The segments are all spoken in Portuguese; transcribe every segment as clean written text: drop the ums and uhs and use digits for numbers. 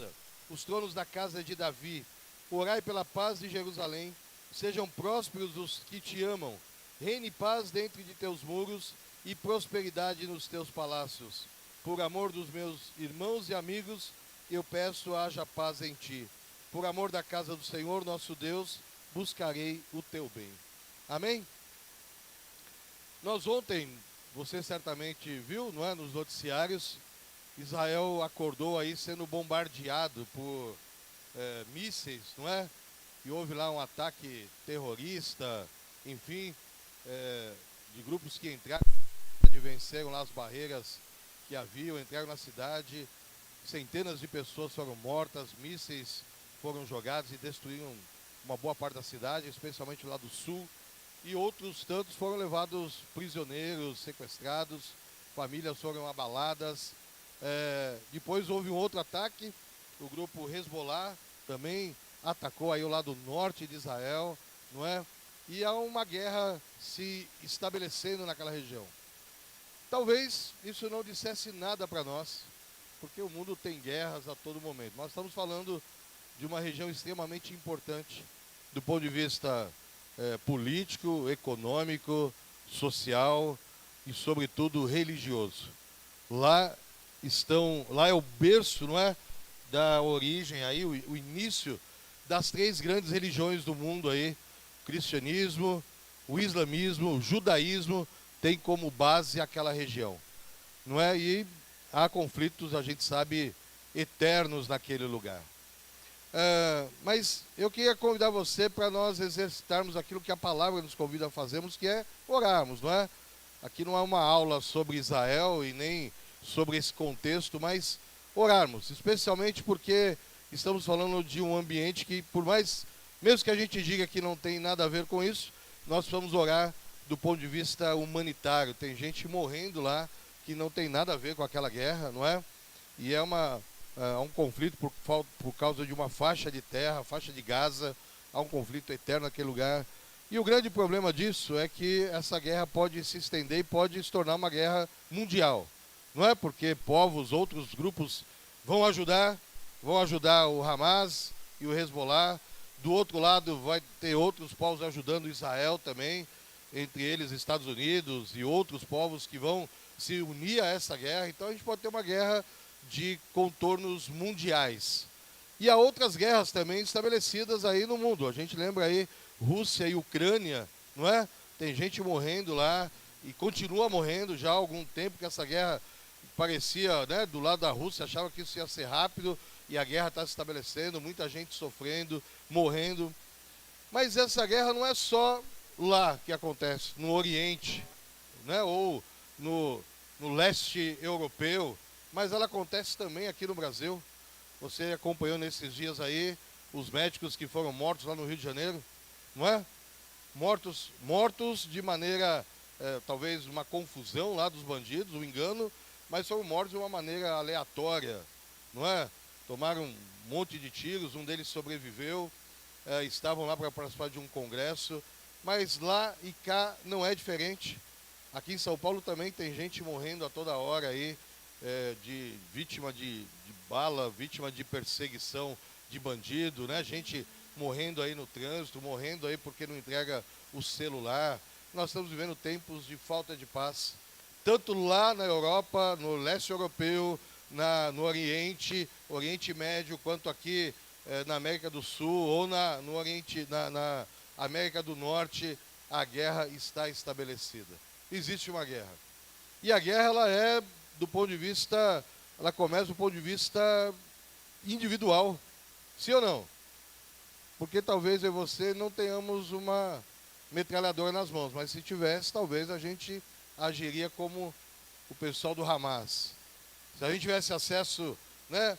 justiça os tronos da casa de Davi. Orai pela paz de Jerusalém. Sejam prósperos os que te amam. Reine paz dentro de teus muros e prosperidade nos teus palácios. Por amor dos meus irmãos e amigos, eu peço haja paz em ti. Por amor da casa do Senhor, nosso Deus, buscarei o teu bem. Amém? Nós ontem, você certamente viu, não é, nos noticiários, Israel acordou aí sendo bombardeado por mísseis, não é? E houve lá um ataque terrorista, enfim, de grupos que entraram, venceram lá as barreiras que haviam, entraram na cidade, centenas de pessoas foram mortas, mísseis foram jogados e destruíram uma boa parte da cidade, especialmente lá do sul, e outros tantos foram levados prisioneiros, sequestrados, famílias foram abaladas. Depois houve um outro ataque, o grupo Hezbollah também atacou aí o lado norte de Israel, não é? E há uma guerra se estabelecendo naquela região. Talvez isso não dissesse nada para nós, porque o mundo tem guerras a todo momento. Nós estamos falando de uma região extremamente importante do ponto de vista político, econômico, social e, sobretudo, religioso. Lá é o berço, não é, da origem aí, o início das três grandes religiões do mundo aí, o cristianismo, o islamismo, o judaísmo, tem como base aquela região, não é? E há conflitos, a gente sabe, eternos naquele lugar. Mas eu queria convidar você para nós exercitarmos aquilo que a palavra nos convida a fazermos, que é orarmos, não é? Aqui não é uma aula sobre Israel e nem sobre esse contexto, mas orarmos, especialmente porque estamos falando de um ambiente que, por mais, mesmo que a gente diga que não tem nada a ver com isso, nós vamos orar do ponto de vista humanitário. Tem gente morrendo lá que não tem nada a ver com aquela guerra, não é? E é um conflito por causa de uma faixa de terra, faixa de Gaza, há um conflito eterno naquele lugar. E o grande problema disso é que essa guerra pode se estender e pode se tornar uma guerra mundial. Não é porque outros grupos vão ajudar o Hamas e o Hezbollah. Do outro lado vai ter outros povos ajudando Israel também, entre eles Estados Unidos e outros povos que vão se unir a essa guerra. Então a gente pode ter uma guerra de contornos mundiais. E há outras guerras também estabelecidas aí no mundo. A gente lembra aí Rússia e Ucrânia, não é? Tem gente morrendo lá e continua morrendo já há algum tempo, que essa guerra parecia, né, do lado da Rússia, achava que isso ia ser rápido e a guerra está se estabelecendo, muita gente sofrendo, morrendo. Mas essa guerra não é só lá que acontece, no Oriente, né, ou no leste europeu, mas ela acontece também aqui no Brasil. Você acompanhou nesses dias aí os médicos que foram mortos lá no Rio de Janeiro, não é? Mortos de maneira, talvez uma confusão lá dos bandidos, um engano, mas foram mortos de uma maneira aleatória, não é? Tomaram um monte de tiros, um deles sobreviveu, estavam lá para participar de um congresso, mas lá e cá não é diferente. Aqui em São Paulo também tem gente morrendo a toda hora aí, de vítima de bala, vítima de perseguição de bandido, né? Gente morrendo aí no trânsito, morrendo aí porque não entrega o celular. Nós estamos vivendo tempos de falta de paz, tanto lá na Europa, no leste europeu, no Oriente Médio, quanto aqui na América do Sul ou no Oriente, na América do Norte. A guerra está estabelecida. Existe uma guerra. E a guerra, ela começa do ponto de vista individual. Sim ou não? Porque talvez eu e você não tenhamos uma metralhadora nas mãos, mas se tivesse, talvez a gente agiria como o pessoal do Hamas. Se a gente tivesse acesso, né,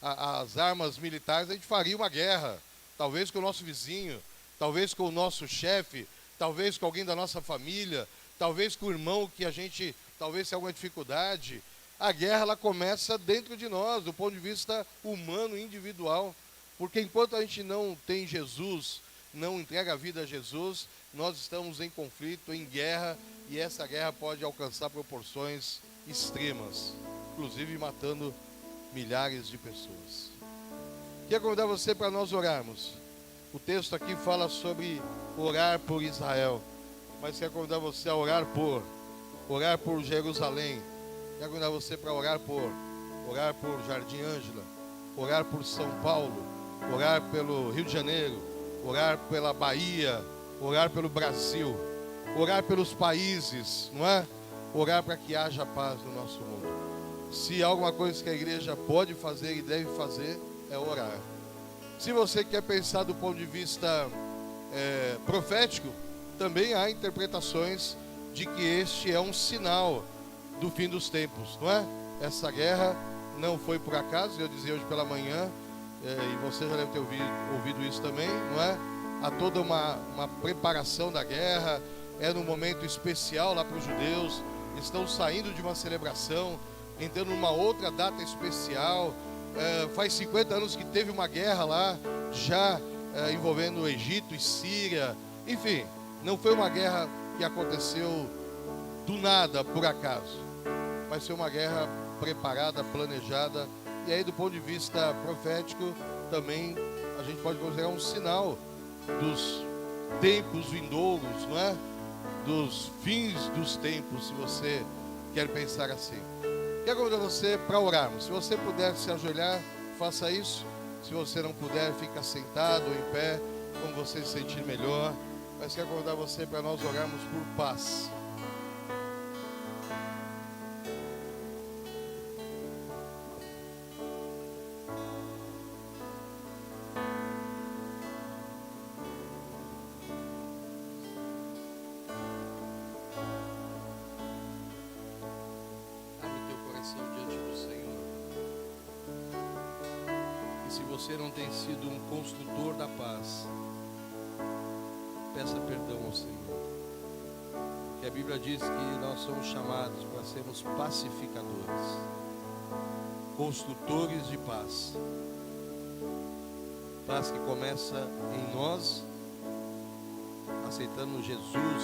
às armas militares, a gente faria uma guerra, talvez com o nosso vizinho, talvez com o nosso chefe, talvez com alguém da nossa família, talvez com o irmão que a gente, talvez tenha alguma dificuldade. A guerra, ela começa dentro de nós, do ponto de vista humano, individual, porque enquanto a gente não tem Jesus, não entrega a vida a Jesus, nós estamos em conflito, em guerra, e essa guerra pode alcançar proporções extremas, inclusive matando milhares de pessoas. Quero convidar você para nós orarmos. O texto aqui fala sobre orar por Israel, mas quero convidar você a orar por Jerusalém. Quero convidar você para orar por Jardim Ângela, orar por São Paulo, orar pelo Rio de Janeiro, orar pela Bahia, orar pelo Brasil, orar pelos países, não é? Orar para que haja paz no nosso mundo. Se há alguma coisa que a igreja pode fazer e deve fazer, é orar. Se você quer pensar do ponto de vista profético, também há interpretações de que este é um sinal do fim dos tempos, não é? Essa guerra não foi por acaso, eu dizia hoje pela manhã, e você já deve ter ouvido isso também, não é? Há toda uma preparação da guerra, é num momento especial lá para os judeus, estão saindo de uma celebração, entrando numa outra data especial. Faz 50 anos que teve uma guerra lá, já envolvendo o Egito e Síria, enfim, não foi uma guerra que aconteceu do nada, por acaso, mas foi uma guerra preparada, planejada, e aí do ponto de vista profético, também a gente pode considerar um sinal dos tempos vindouros, não é? Dos fins dos tempos, se você quer pensar assim. Quero convidar você para orarmos. Se você puder se ajoelhar, faça isso. Se você não puder, fica sentado ou em pé, como você se sentir melhor. Mas quero convidar você para nós orarmos por paz. Se você não tem sido um construtor da paz, peça perdão ao Senhor. Que a Bíblia diz que nós somos chamados para sermos pacificadores, construtores de paz. Paz que começa em nós, aceitando Jesus,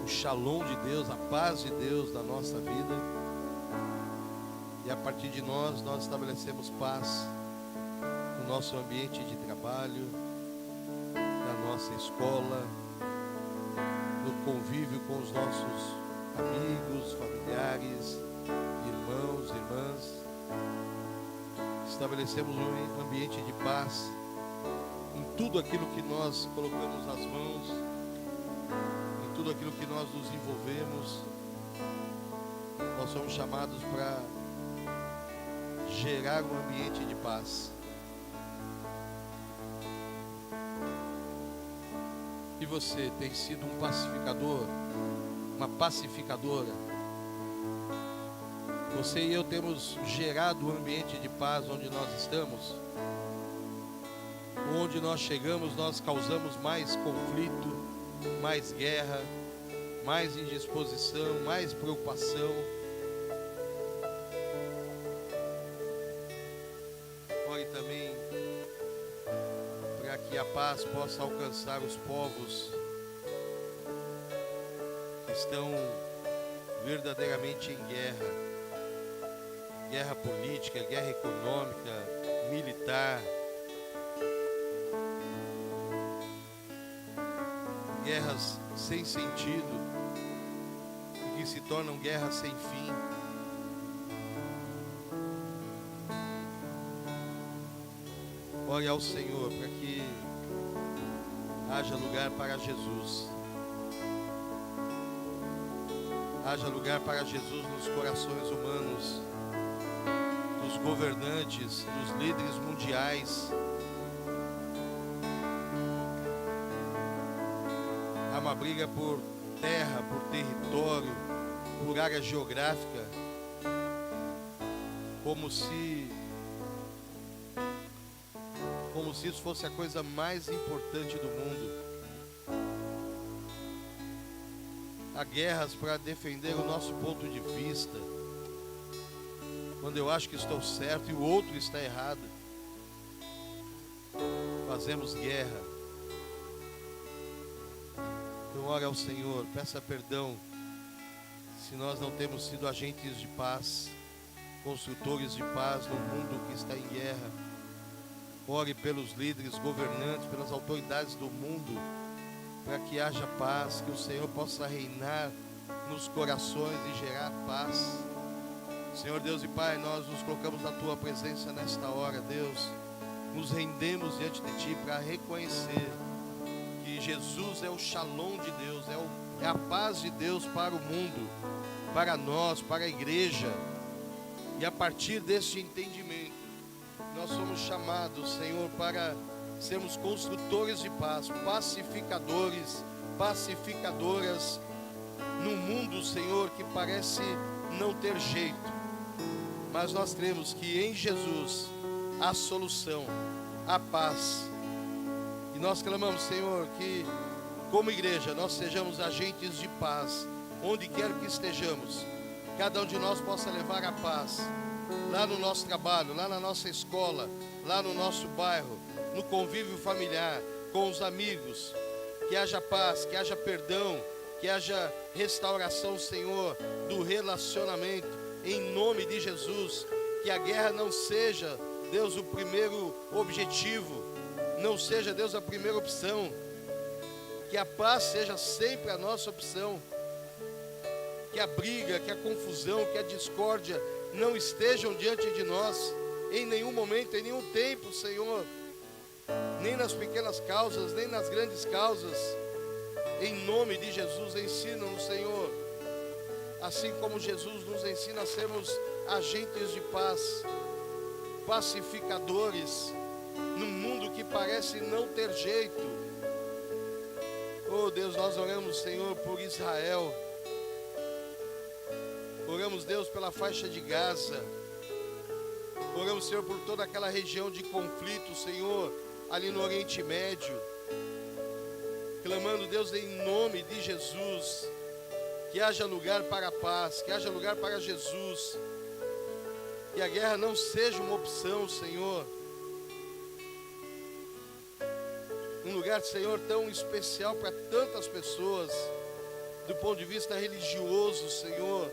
o shalom de Deus, a paz de Deus na nossa vida. E a partir de nós estabelecemos paz no nosso ambiente de trabalho, na nossa escola, no convívio com os nossos amigos, familiares, irmãos, irmãs. Estabelecemos um ambiente de paz em tudo aquilo que nós colocamos nas mãos, em tudo aquilo que nós nos envolvemos. Nós somos chamados para gerar um ambiente de paz. E você tem sido um pacificador, uma pacificadora? Você e eu temos gerado um ambiente de paz onde nós estamos? Onde nós chegamos, nós causamos mais conflito, mais guerra, mais indisposição, mais preocupação. Ore também para que a paz possa alcançar os povos que estão verdadeiramente em guerra. Guerra política, guerra econômica, militar. Guerras sem sentido, que se tornam guerras sem fim. Ore ao Senhor para que haja lugar para Jesus. Haja lugar para Jesus nos corações humanos, dos governantes, dos líderes mundiais. Há uma briga por terra, por território, por área geográfica, como se isso fosse a coisa mais importante do mundo. Há guerras para defender o nosso ponto de vista, quando eu acho que estou certo e o outro está errado. Fazemos guerra. Então ore ao Senhor, peça perdão se nós não temos sido agentes de paz, construtores de paz no mundo que está em guerra. Ore pelos líderes, governantes, pelas autoridades do mundo, para que haja paz, que o Senhor possa reinar nos corações e gerar paz. Senhor Deus e Pai, nós nos colocamos na Tua presença nesta hora, Deus. Nos rendemos diante de Ti para reconhecer que Jesus é o Shalom de Deus, é a paz de Deus para o mundo, para nós, para a igreja. E a partir deste entendimento, nós somos chamados, Senhor, para sermos construtores de paz, pacificadores, pacificadoras, num mundo, Senhor, que parece não ter jeito. Mas nós cremos que em Jesus há solução, há paz. E nós clamamos, Senhor, que como igreja nós sejamos agentes de paz, onde quer que estejamos. Cada um de nós possa levar a paz, lá no nosso trabalho, lá na nossa escola, lá no nosso bairro, no convívio familiar, com os amigos. Que haja paz, que haja perdão, que haja restauração, Senhor, do relacionamento, em nome de Jesus. Que a guerra não seja, Deus, o primeiro objetivo, não seja, Deus, a primeira opção. Que a paz seja sempre a nossa opção. Que a briga, que a confusão, que a discórdia não estejam diante de nós em nenhum momento, em nenhum tempo, Senhor. Nem nas pequenas causas, nem nas grandes causas. Em nome de Jesus, ensina-nos, Senhor, assim como Jesus nos ensina a sermos agentes de paz, pacificadores, num mundo que parece não ter jeito. Oh Deus, nós oramos, Senhor, por Israel. Oramos, Deus, pela faixa de Gaza. Oramos, Senhor, por toda aquela região de conflito, Senhor, ali no Oriente Médio. Clamando, Deus, em nome de Jesus, que haja lugar para a paz, que haja lugar para Jesus. Que a guerra não seja uma opção, Senhor. Um lugar, Senhor, tão especial para tantas pessoas, do ponto de vista religioso, Senhor.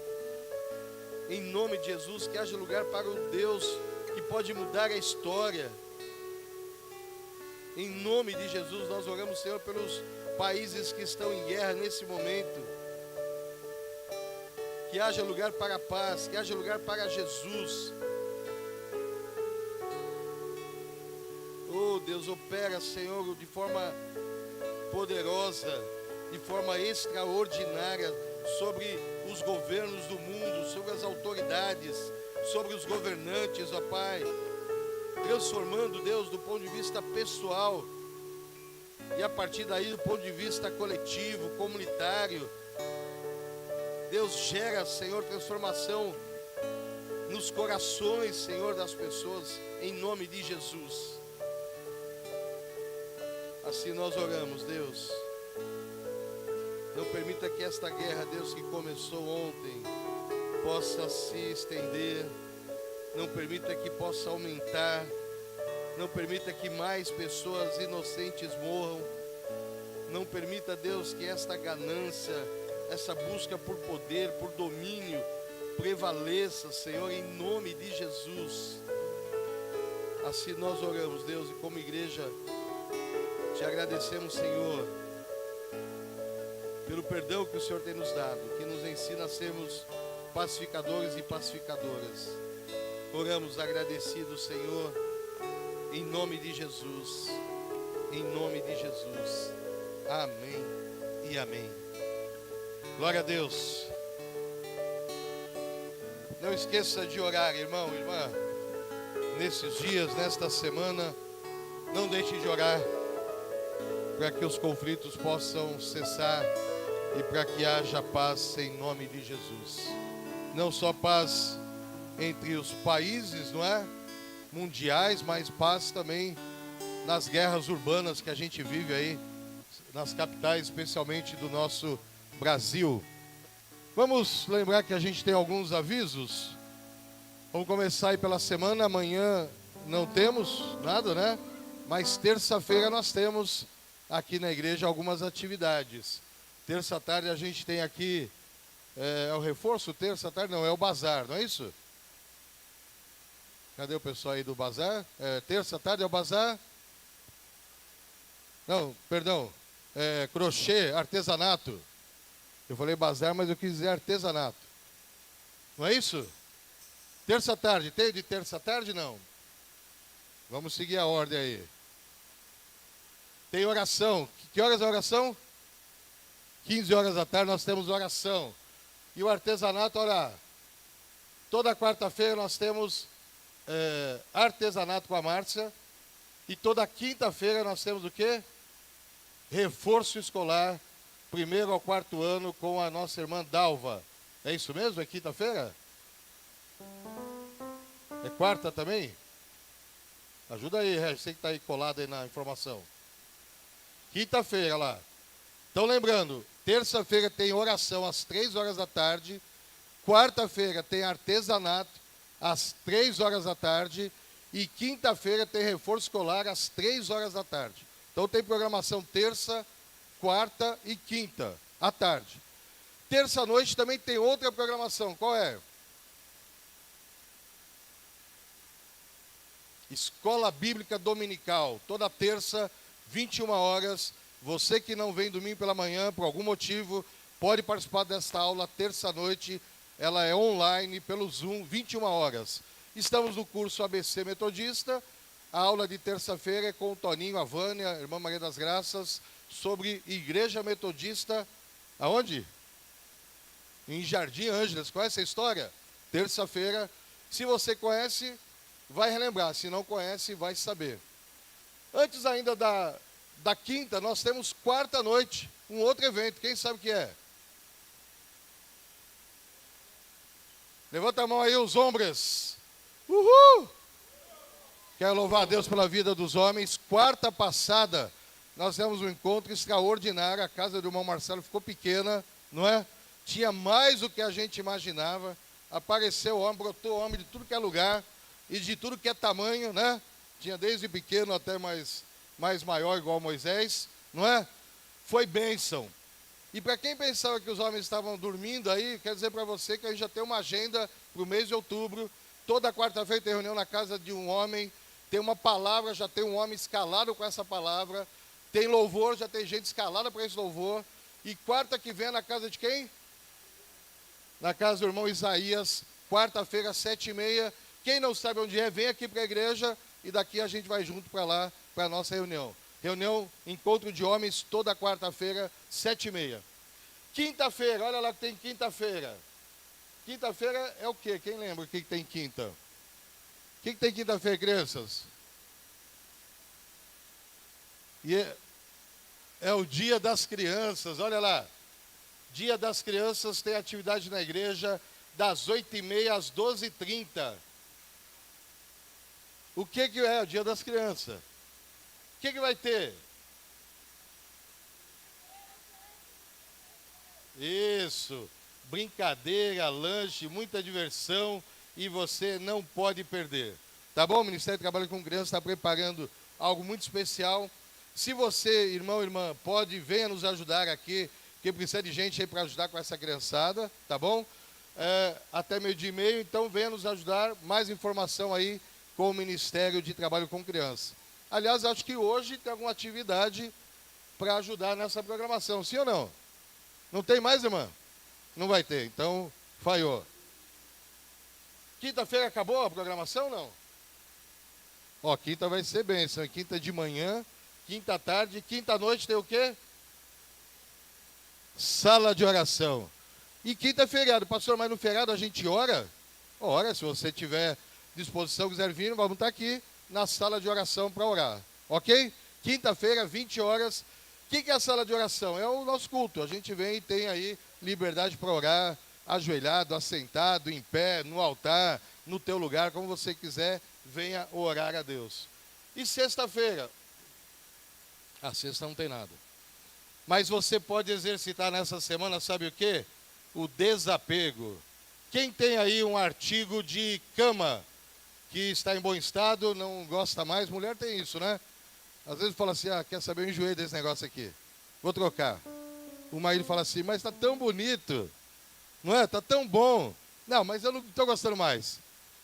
Em nome de Jesus, que haja lugar para o Deus que pode mudar a história. Em nome de Jesus, nós oramos, Senhor, pelos países que estão em guerra nesse momento. Que haja lugar para a paz, que haja lugar para Jesus. Oh Deus, opera, Senhor, de forma poderosa, de forma extraordinária, sobre os governos do mundo, sobre as autoridades, sobre os governantes, ó Pai, transformando, Deus, do ponto de vista pessoal, e a partir daí do ponto de vista coletivo, comunitário. Deus, gera, Senhor, transformação nos corações, Senhor, das pessoas, em nome de Jesus. Assim nós oramos, Deus. Não permita que esta guerra, Deus, que começou ontem, possa se estender. Não permita que possa aumentar. Não permita que mais pessoas inocentes morram. Não permita, Deus, que esta ganância, essa busca por poder, por domínio, prevaleça, Senhor, em nome de Jesus. Assim nós oramos, Deus, e como igreja, te agradecemos, Senhor, pelo perdão que o Senhor tem nos dado, que nos ensina a sermos pacificadores e pacificadoras. Oramos agradecidos, Senhor, em nome de Jesus, em nome de Jesus. Amém e amém. Glória a Deus. Não esqueça de orar, irmão, irmã, nesses dias, nesta semana. Não deixe de orar para que os conflitos possam cessar e para que haja paz em nome de Jesus. Não só paz entre os países, não é? Mundiais, mas paz também nas guerras urbanas que a gente vive aí, nas capitais, especialmente do nosso Brasil. Vamos lembrar que a gente tem alguns avisos. Vamos começar aí pela semana. Amanhã não temos nada, né? Mas terça-feira nós temos aqui na igreja algumas atividades. Terça tarde a gente tem aqui, é o reforço? Terça tarde não, é o bazar, não é isso? Cadê o pessoal aí do bazar? Terça tarde é o bazar? Não, perdão. Crochê, artesanato. Eu falei bazar, mas eu quis dizer artesanato. Não é isso? Terça tarde. Tem de terça tarde? Não. Vamos seguir a ordem aí. Tem oração. Que horas é a oração? 15 horas da tarde nós temos oração. E o artesanato, olha, toda quarta-feira nós temos artesanato com a Márcia. E toda quinta-feira nós temos o quê? Reforço escolar, 1º ao 4º ano, com a nossa irmã Dalva. É isso mesmo? É quinta-feira? É quarta também? Ajuda aí, Regis, você que está aí colado aí na informação. Quinta-feira lá. Então lembrando, terça-feira tem oração às 3 horas da tarde. Quarta-feira tem artesanato às 3 horas da tarde. E quinta-feira tem reforço escolar às 3 horas da tarde. Então tem programação terça, quarta e quinta à tarde. Terça-noite também tem outra programação. Qual é? Escola Bíblica Dominical. Toda terça, 21 horas. Você que não vem domingo pela manhã, por algum motivo, pode participar desta aula terça-noite. Ela é online, pelo Zoom, 21 horas. Estamos no curso ABC Metodista. A aula de terça-feira é com o Toninho, a Vânia, a irmã Maria das Graças, sobre Igreja Metodista. Aonde? Em Jardim Ângeles. Conhece a história? Terça-feira. Se você conhece, vai relembrar. Se não conhece, vai saber. Antes ainda da quinta, nós temos quarta-noite, um outro evento. Quem sabe o que é? Levanta a mão aí, os homens. Uhul! Quero louvar a Deus pela vida dos homens. Quarta passada, nós tivemos um encontro extraordinário. A casa do irmão Marcelo ficou pequena, não é? Tinha mais do que a gente imaginava. Apareceu homem, brotou homem de tudo que é lugar e de tudo que é tamanho, né? Tinha desde pequeno até mais maior, igual Moisés, não é? Foi bênção. E para quem pensava que os homens estavam dormindo aí, quero dizer para você que a gente já tem uma agenda para o mês de outubro. Toda quarta-feira tem reunião na casa de um homem. Tem uma palavra, já tem um homem escalado com essa palavra. Tem louvor, já tem gente escalada para esse louvor. E quarta que vem é na casa de quem? Na casa do irmão Isaías, quarta-feira, 7h30. Quem não sabe onde é, vem aqui para a igreja e daqui a gente vai junto para lá, para a nossa reunião. Reunião, encontro de homens, toda quarta-feira, 7h30. Quinta-feira, olha lá que tem quinta-feira. Quinta-feira é o quê? Quem lembra o que tem quinta? O que tem quinta-feira, crianças? E é o Dia das Crianças, olha lá. Dia das Crianças tem atividade na igreja das 8h30 às 12h30. O que é o Dia das Crianças? O que vai ter? Isso, brincadeira, lanche, muita diversão e você não pode perder. Tá bom? O Ministério do Trabalho com Crianças está preparando algo muito especial. Se você, irmão, irmã, pode, venha nos ajudar aqui, porque precisa de gente aí para ajudar com essa criançada, tá bom? Até 12h30, então venha nos ajudar. Mais informação aí com o Ministério de Trabalho com Crianças. Aliás, acho que hoje tem alguma atividade para ajudar nessa programação, sim ou não? Não tem mais, irmã? Não vai ter, então falhou. Quinta-feira acabou a programação, não? Ó, quinta vai ser bênção, quinta de manhã, quinta tarde, quinta noite tem o quê? Sala de oração. E quinta é feriado, pastor, mas no feriado a gente ora? Ora, se você tiver disposição, quiser vir, vamos estar aqui na sala de oração para orar, ok? Quinta-feira, 20 horas. O que é a sala de oração? É o nosso culto. A gente vem e tem aí liberdade para orar, ajoelhado, assentado, em pé, no altar, no teu lugar, como você quiser, venha orar a Deus. E sexta-feira? A sexta não tem nada. Mas você pode exercitar nessa semana, sabe o quê? O desapego. Quem tem aí um artigo de cama que está em bom estado, não gosta mais, mulher tem isso, né? Às vezes fala assim, quer saber, eu enjoei desse negócio aqui, vou trocar. O marido fala assim, mas está tão bonito, não é? Está tão bom. Não, mas eu não estou gostando mais.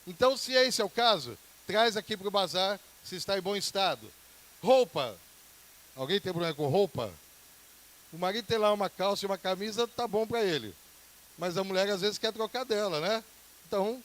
Então, se esse é o caso, traz aqui para o bazar, se está em bom estado. Roupa. Alguém tem problema com roupa? O marido tem lá uma calça e uma camisa, tá bom para ele. Mas a mulher às vezes quer trocar dela, né? Então,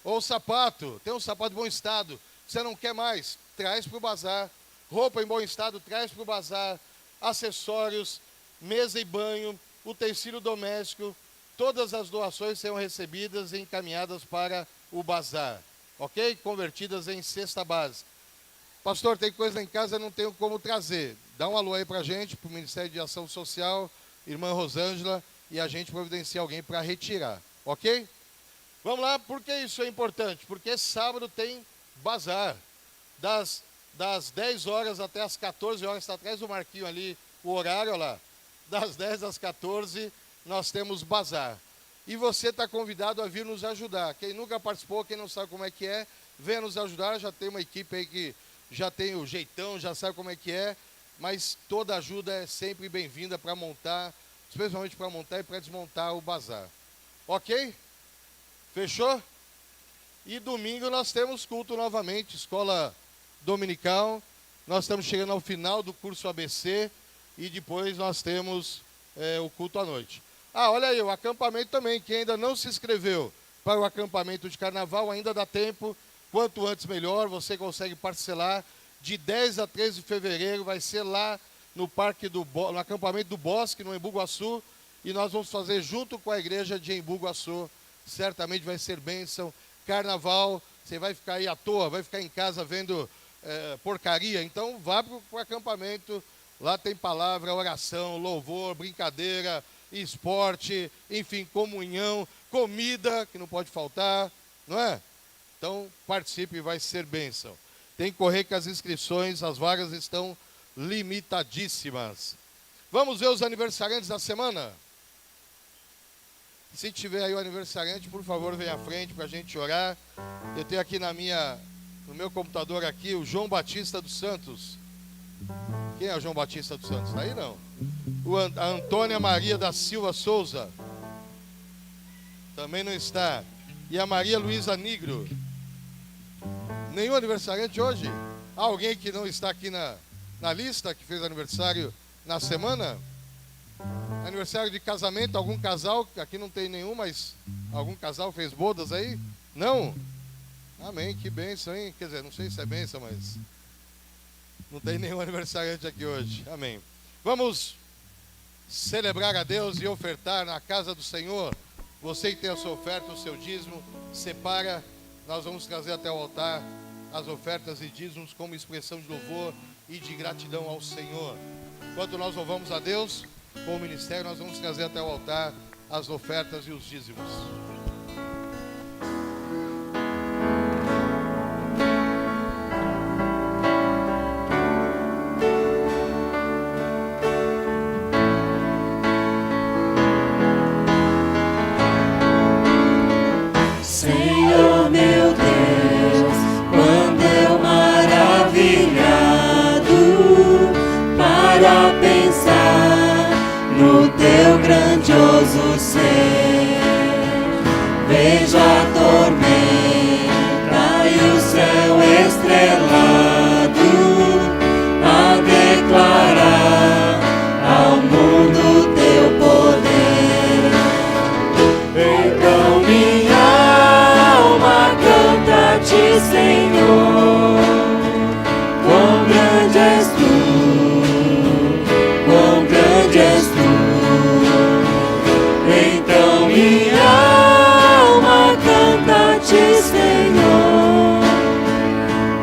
ou sapato, tem um sapato em bom estado, você não quer mais, traz para o bazar. Roupa em bom estado, traz para o bazar. Acessórios, mesa e banho, utensílio doméstico, todas as doações serão recebidas e encaminhadas para o bazar, ok? Convertidas em cesta básica. Pastor, tem coisa em casa, não tenho como trazer. Dá um alô aí para a gente, para o Ministério de Ação Social, irmã Rosângela, e a gente providencia alguém para retirar, ok? Vamos lá, por que isso é importante? Porque sábado tem bazar, das 10 horas até as 14 horas, está atrás do marquinho ali, o horário, olha lá, das 10 às 14, nós temos bazar. E você está convidado a vir nos ajudar. Quem nunca participou, quem não sabe como é que é, venha nos ajudar, já tem uma equipe aí que já tem o jeitão, já sabe como é que é, mas toda ajuda é sempre bem-vinda para montar, especialmente para montar e para desmontar o bazar. Ok? Fechou? E domingo nós temos culto novamente, escola dominical. Nós estamos chegando ao final do curso ABC e depois nós temos o culto à noite. Olha aí, o acampamento também, quem ainda não se inscreveu para o acampamento de carnaval, ainda dá tempo. Quanto antes melhor, você consegue parcelar. De 10 a 13 de fevereiro vai ser lá no no acampamento do Bosque, no Embu Guaçu, e nós vamos fazer junto com a igreja de Embu Guaçu. Certamente vai ser bênção. Carnaval, você vai ficar aí à toa, vai ficar em casa vendo porcaria. Então vá para o acampamento, lá tem palavra, oração, louvor, brincadeira, esporte, enfim, comunhão, comida, que não pode faltar, não é? Então, participe e vai ser bênção. Tem que correr que as inscrições, as vagas estão limitadíssimas. Vamos ver os aniversariantes da semana? Se tiver aí o aniversariante, por favor, venha à frente para a gente orar. Eu tenho aqui no meu computador aqui, o João Batista dos Santos. Quem é o João Batista dos Santos? Está aí não? A Antônia Maria da Silva Souza. Também não está. E a Maria Luísa Nigro. Nenhum aniversariante hoje? Alguém que não está aqui na lista, que fez aniversário na semana? Aniversário de casamento, algum casal? Aqui não tem nenhum, mas algum casal fez bodas aí? Não? Amém, que bênção, hein? Quer dizer, não sei se é bênção, mas não tem nenhum aniversariante aqui hoje. Amém. Vamos celebrar a Deus e ofertar na casa do Senhor. Você que tem a sua oferta, o seu dízimo, separa. Nós vamos trazer até o altar as ofertas e dízimos como expressão de louvor e de gratidão ao Senhor. Enquanto nós louvamos a Deus, com o ministério, nós vamos trazer até o altar as ofertas e os dízimos. Senhor meu Deus, quando eu maravilhado para pensar no teu grandioso ser, vejo a tormenta e o céu estrelado a declarar ao mundo teu poder. Então minha alma canta-te, Senhor, quão grande és tu, quão grande és tu. Então minha alma canta-te, Senhor,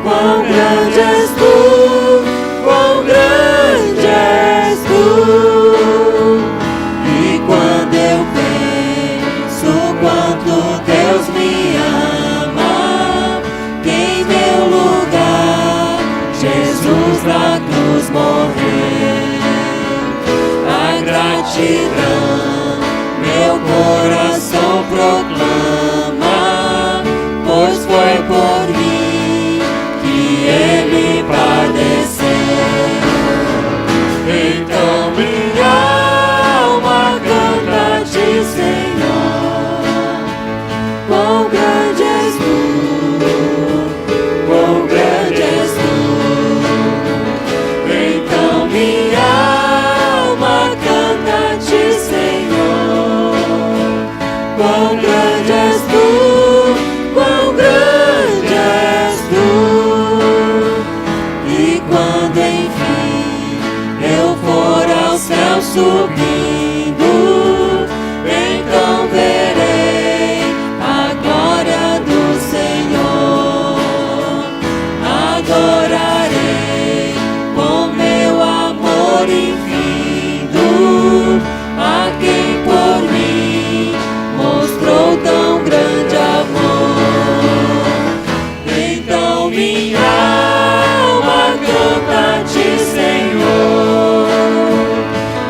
quão grande és tu, quão grande és tu. E quando eu penso quanto Deus me ama, que em meu lugar Jesus na cruz morreu, a gratidão meu coração proclama, pois foi por mim que ele padeceu. Então minha alma canta-te, Senhor, quão grande és tu, amor infindo, a quem por mim mostrou tão grande amor. Então minha alma canta-te, Senhor,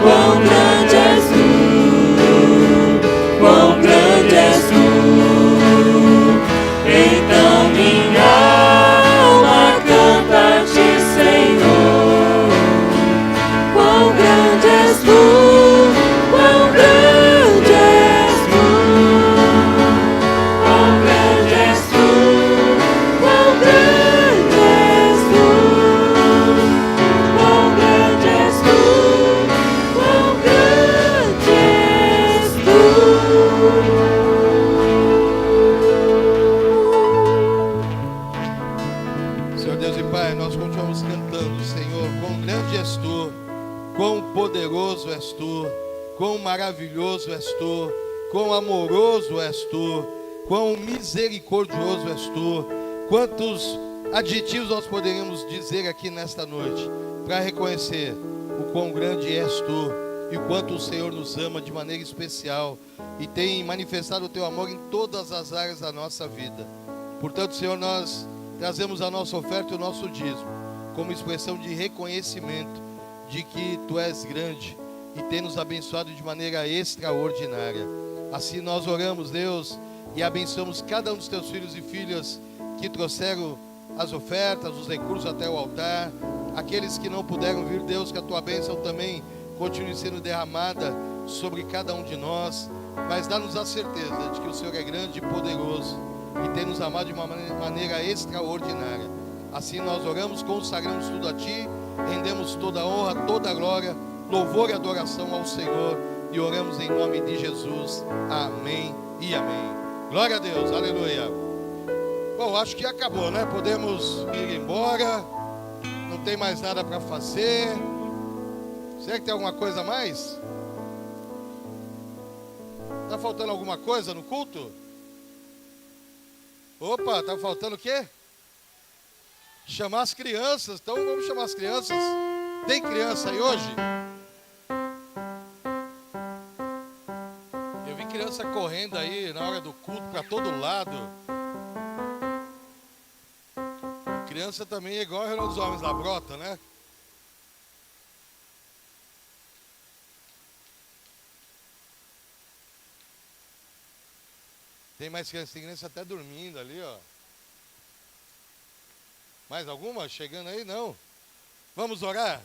quão grande és tu, quão grande és tu. Então minha alma canta-te, Senhor, quão grande és tu, quão grande és tu, quão grande és tu, quão grande és tu, quão grande és tu, quão grande és tu. Senhor Deus e Pai, nós continuamos cantando, Senhor, quão grande és tu, quão poderoso és tu, quão maravilhoso és tu, quão amoroso és tu, quão misericordioso és tu. Quantos adjetivos nós poderíamos dizer aqui nesta noite para reconhecer o quão grande és tu e o quanto o Senhor nos ama de maneira especial e tem manifestado o teu amor em todas as áreas da nossa vida. Portanto, Senhor, nós trazemos a nossa oferta e o nosso dízimo como expressão de reconhecimento de que tu és grande e tem nos abençoado de maneira extraordinária. Assim nós oramos, Deus, e abençoamos cada um dos teus filhos e filhas que trouxeram as ofertas, os recursos até o altar. Aqueles que não puderam vir, Deus, que a tua bênção também continue sendo derramada sobre cada um de nós. Mas dá-nos a certeza de que o Senhor é grande e poderoso e tem nos amado de uma maneira extraordinária. Assim nós oramos, consagramos tudo a Ti, rendemos toda a honra, toda a glória, louvor e adoração ao Senhor e oramos em nome de Jesus. Amém e amém. Glória a Deus, aleluia. Bom, acho que acabou, né? Podemos ir embora, não tem mais nada para fazer. Será que tem alguma coisa a mais? Está faltando alguma coisa no culto? Opa, tá faltando o quê? Chamar as crianças. Então vamos chamar as crianças. Tem criança aí hoje? Eu vi criança correndo aí na hora do culto para todo lado. Criança também é igual a reunião dos homens da brota, né? Tem mais criança, tem criança até dormindo ali, ó. Mais alguma chegando aí? Não. Vamos orar?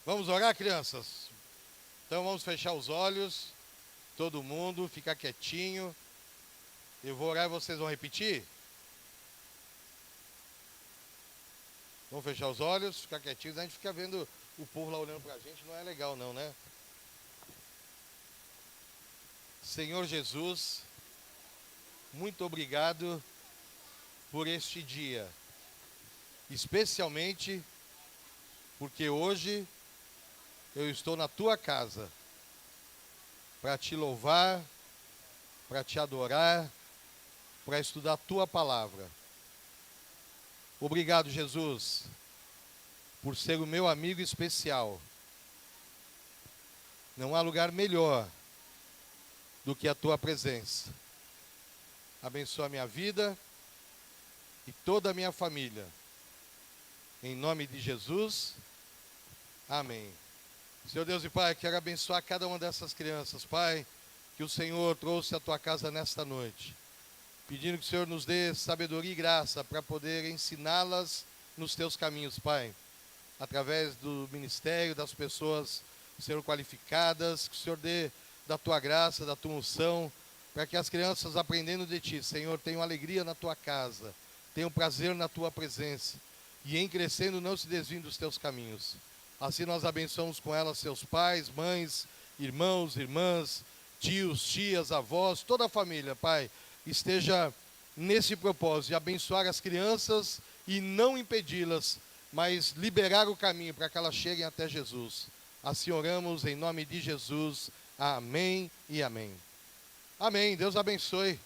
Vamos orar, crianças? Então vamos fechar os olhos, todo mundo, ficar quietinho. Eu vou orar e vocês vão repetir? Vamos fechar os olhos, ficar quietinhos. A gente fica vendo o povo lá olhando pra gente, não é legal não, né? Senhor Jesus, muito obrigado por este dia, especialmente porque hoje eu estou na tua casa para te louvar, para te adorar, para estudar a tua palavra. Obrigado, Jesus, por ser o meu amigo especial. Não há lugar melhor do que a tua presença. Abençoa a minha vida e toda a minha família. Em nome de Jesus, amém. Senhor Deus e Pai, quero abençoar cada uma dessas crianças, Pai, que o Senhor trouxe à tua casa nesta noite. Pedindo que o Senhor nos dê sabedoria e graça para poder ensiná-las nos teus caminhos, Pai. Através do ministério, das pessoas, Senhor, qualificadas, que o Senhor dê da tua graça, da tua unção, para que as crianças aprendendo de ti, Senhor, tenham alegria na tua casa, tenham prazer na tua presença, e em crescendo não se desviem dos teus caminhos. Assim nós abençoamos com elas seus pais, mães, irmãos, irmãs, tios, tias, avós, toda a família, Pai, esteja nesse propósito de abençoar as crianças e não impedi-las, mas liberar o caminho para que elas cheguem até Jesus. Assim oramos em nome de Jesus. Amém e amém. Amém. Deus abençoe.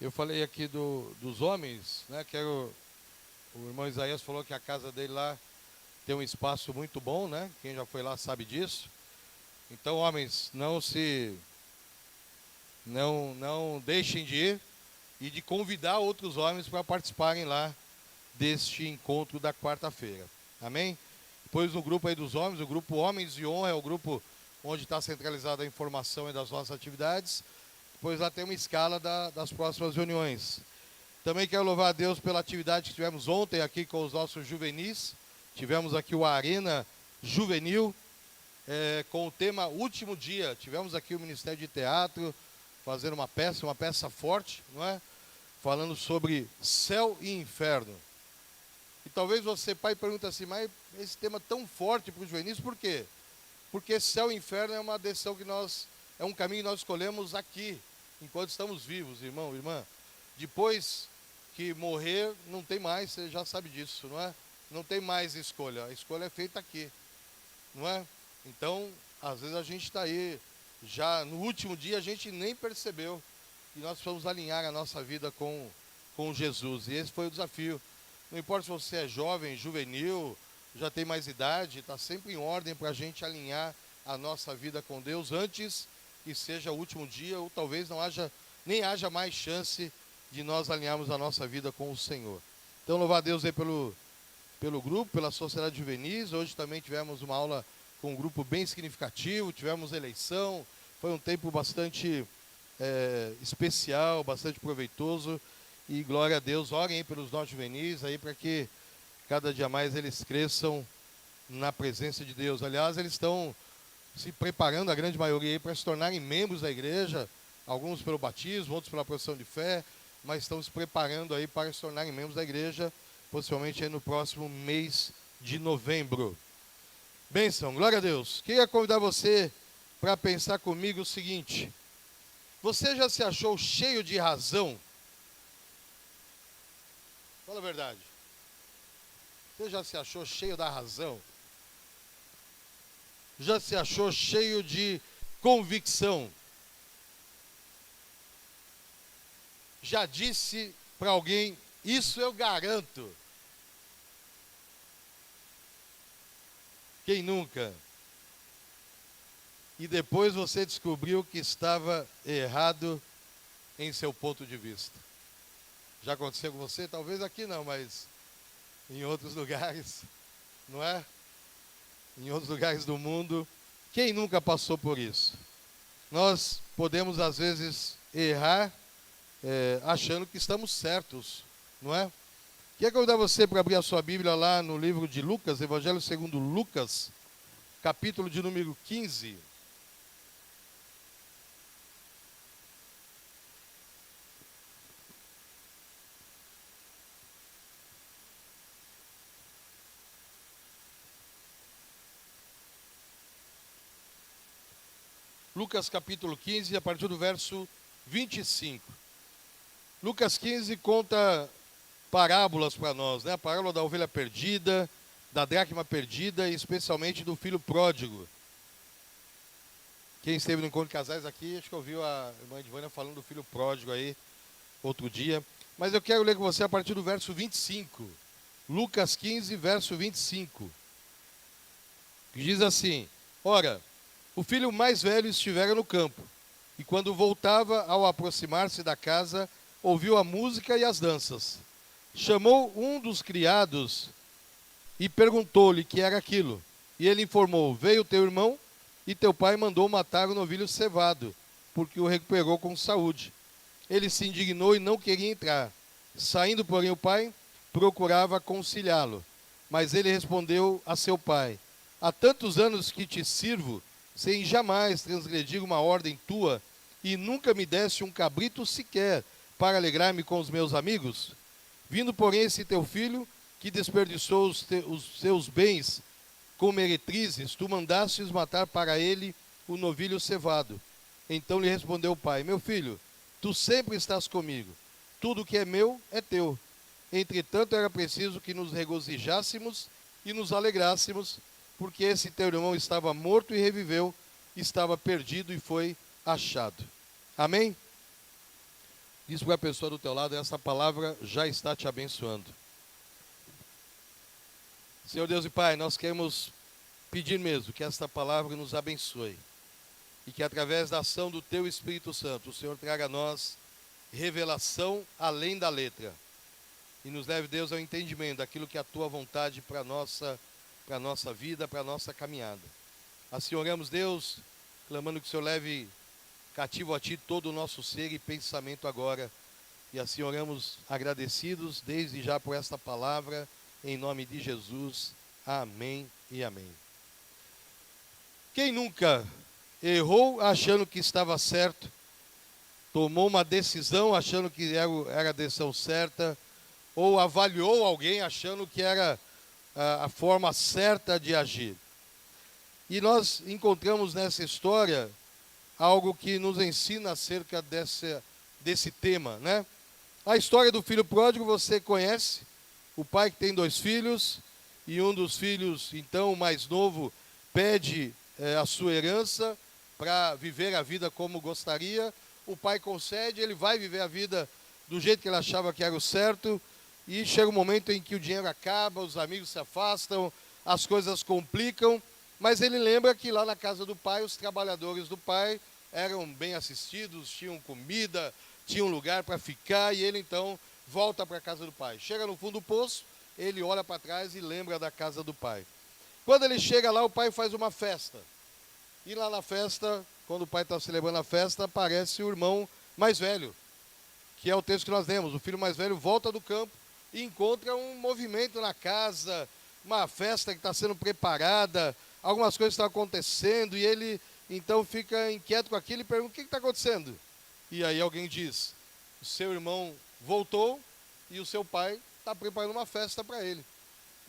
Eu falei aqui dos homens, né? O irmão Isaías falou que a casa dele lá tem um espaço muito bom, né? Quem já foi lá sabe disso. Então, homens, não deixem de ir e de convidar outros homens para participarem lá deste encontro da quarta-feira. Amém? Depois no grupo aí dos homens, o grupo Homens de Honra é o grupo onde está centralizada a informação e das nossas atividades. Depois lá tem uma escala das próximas reuniões. Também quero louvar a Deus pela atividade que tivemos ontem aqui com os nossos juvenis. Tivemos aqui o Arena Juvenil, com o tema Último Dia. Tivemos aqui o Ministério de Teatro fazendo uma peça forte, não é? Falando sobre céu e inferno. E talvez você, pai, pergunte assim, mas esse tema tão forte para os juvenis, por quê? Porque céu e inferno é uma decisão é um caminho que nós escolhemos aqui, enquanto estamos vivos, irmão, irmã. Depois que morrer, não tem mais, você já sabe disso, não é? Não tem mais escolha, a escolha é feita aqui, não é? Então, às vezes a gente está aí, já no último dia a gente nem percebeu que nós precisamos alinhar a nossa vida com Jesus, e esse foi o desafio. Não importa se você é jovem, juvenil, já tem mais idade, está sempre em ordem para a gente alinhar a nossa vida com Deus antes que seja o último dia, ou talvez nem haja mais chance de nós alinharmos a nossa vida com o Senhor. Então, louvar a Deus aí pelo grupo, pela Sociedade Juvenis. Hoje também tivemos uma aula com um grupo bem significativo, tivemos eleição, foi um tempo bastante especial, bastante proveitoso, e glória a Deus. Orem aí pelos nossos juvenis aí para que cada dia mais eles cresçam na presença de Deus. Aliás, eles estão se preparando, a grande maioria, para se tornarem membros da igreja, alguns pelo batismo, outros pela profissão de fé, mas estão se preparando aí para se tornarem membros da igreja, possivelmente aí no próximo mês de novembro. Bênção, glória a Deus. Queria convidar você para pensar comigo o seguinte: você já se achou cheio de razão? Fala a verdade. Você já se achou cheio da razão? Já se achou cheio de convicção? Já disse para alguém, isso eu garanto? Quem nunca? E depois você descobriu que estava errado em seu ponto de vista. Já aconteceu com você? Talvez aqui não, mas em outros lugares, não é? Em outros lugares do mundo. Quem nunca passou por isso? Nós podemos, às vezes, errar achando que estamos certos, não é? Quero convidar você para abrir a sua Bíblia lá no livro de Lucas, Evangelho segundo Lucas, capítulo de número 15. Lucas capítulo 15, a partir do verso 25. Lucas 15 conta parábolas para nós, né? A parábola da ovelha perdida, da dracma perdida e especialmente do filho pródigo. Quem esteve no encontro de casais aqui, acho que ouviu a irmã Edvânia falando do filho pródigo aí outro dia. Mas eu quero ler com você a partir do verso 25. Lucas 15, verso 25. Que diz assim: ora, o filho mais velho estivera no campo, e quando voltava, ao aproximar-se da casa, ouviu a música e as danças. Chamou um dos criados e perguntou-lhe que era aquilo. E ele informou: veio teu irmão, e teu pai mandou matar o novilho cevado, porque o recuperou com saúde. Ele se indignou e não queria entrar. Saindo, porém, o pai procurava conciliá-lo. Mas ele respondeu a seu pai: há tantos anos que te sirvo, sem jamais transgredir uma ordem tua, e nunca me deste um cabrito sequer para alegrar-me com os meus amigos? Vindo, porém, esse teu filho, que desperdiçou os seus bens com meretrizes, tu mandastes matar para ele o novilho cevado. Então lhe respondeu o pai: meu filho, tu sempre estás comigo, tudo que é meu é teu. Entretanto, era preciso que nos regozijássemos e nos alegrássemos, porque esse teu irmão estava morto e reviveu, estava perdido e foi achado. Amém? Diz para a pessoa do teu lado, essa palavra já está te abençoando. Senhor Deus e Pai, nós queremos pedir mesmo que esta palavra nos abençoe. E que através da ação do Teu Espírito Santo, o Senhor traga a nós revelação além da letra. E nos leve, Deus, ao entendimento daquilo que é a Tua vontade para a nossa vida, para a nossa caminhada. Assim oramos, Deus, clamando que o Senhor leve cativo a Ti todo o nosso ser e pensamento agora. E assim oramos agradecidos desde já por esta palavra, em nome de Jesus. Amém e amém. Quem nunca errou achando que estava certo, tomou uma decisão achando que era a decisão certa, ou avaliou alguém achando que era a forma certa de agir? E nós encontramos nessa história algo que nos ensina acerca desse tema, né? A história do filho pródigo você conhece, o pai que tem 2 filhos, e um dos filhos, então, o mais novo, pede a sua herança para viver a vida como gostaria. O pai concede, ele vai viver a vida do jeito que ele achava que era o certo, e chega um momento em que o dinheiro acaba, os amigos se afastam, as coisas complicam, mas ele lembra que lá na casa do pai, os trabalhadores do pai eram bem assistidos, tinham comida, tinham lugar para ficar, e ele então volta para a casa do pai. Chega no fundo do poço, ele olha para trás e lembra da casa do pai. Quando ele chega lá, o pai faz uma festa. E lá na festa, quando o pai está celebrando a festa, aparece o irmão mais velho, que é o texto que nós lemos. O filho mais velho volta do campo e encontra um movimento na casa, uma festa que está sendo preparada, algumas coisas estão acontecendo, e ele então fica inquieto com aquilo e pergunta: o que está acontecendo? E aí alguém diz: o seu irmão voltou e o seu pai está preparando uma festa para ele.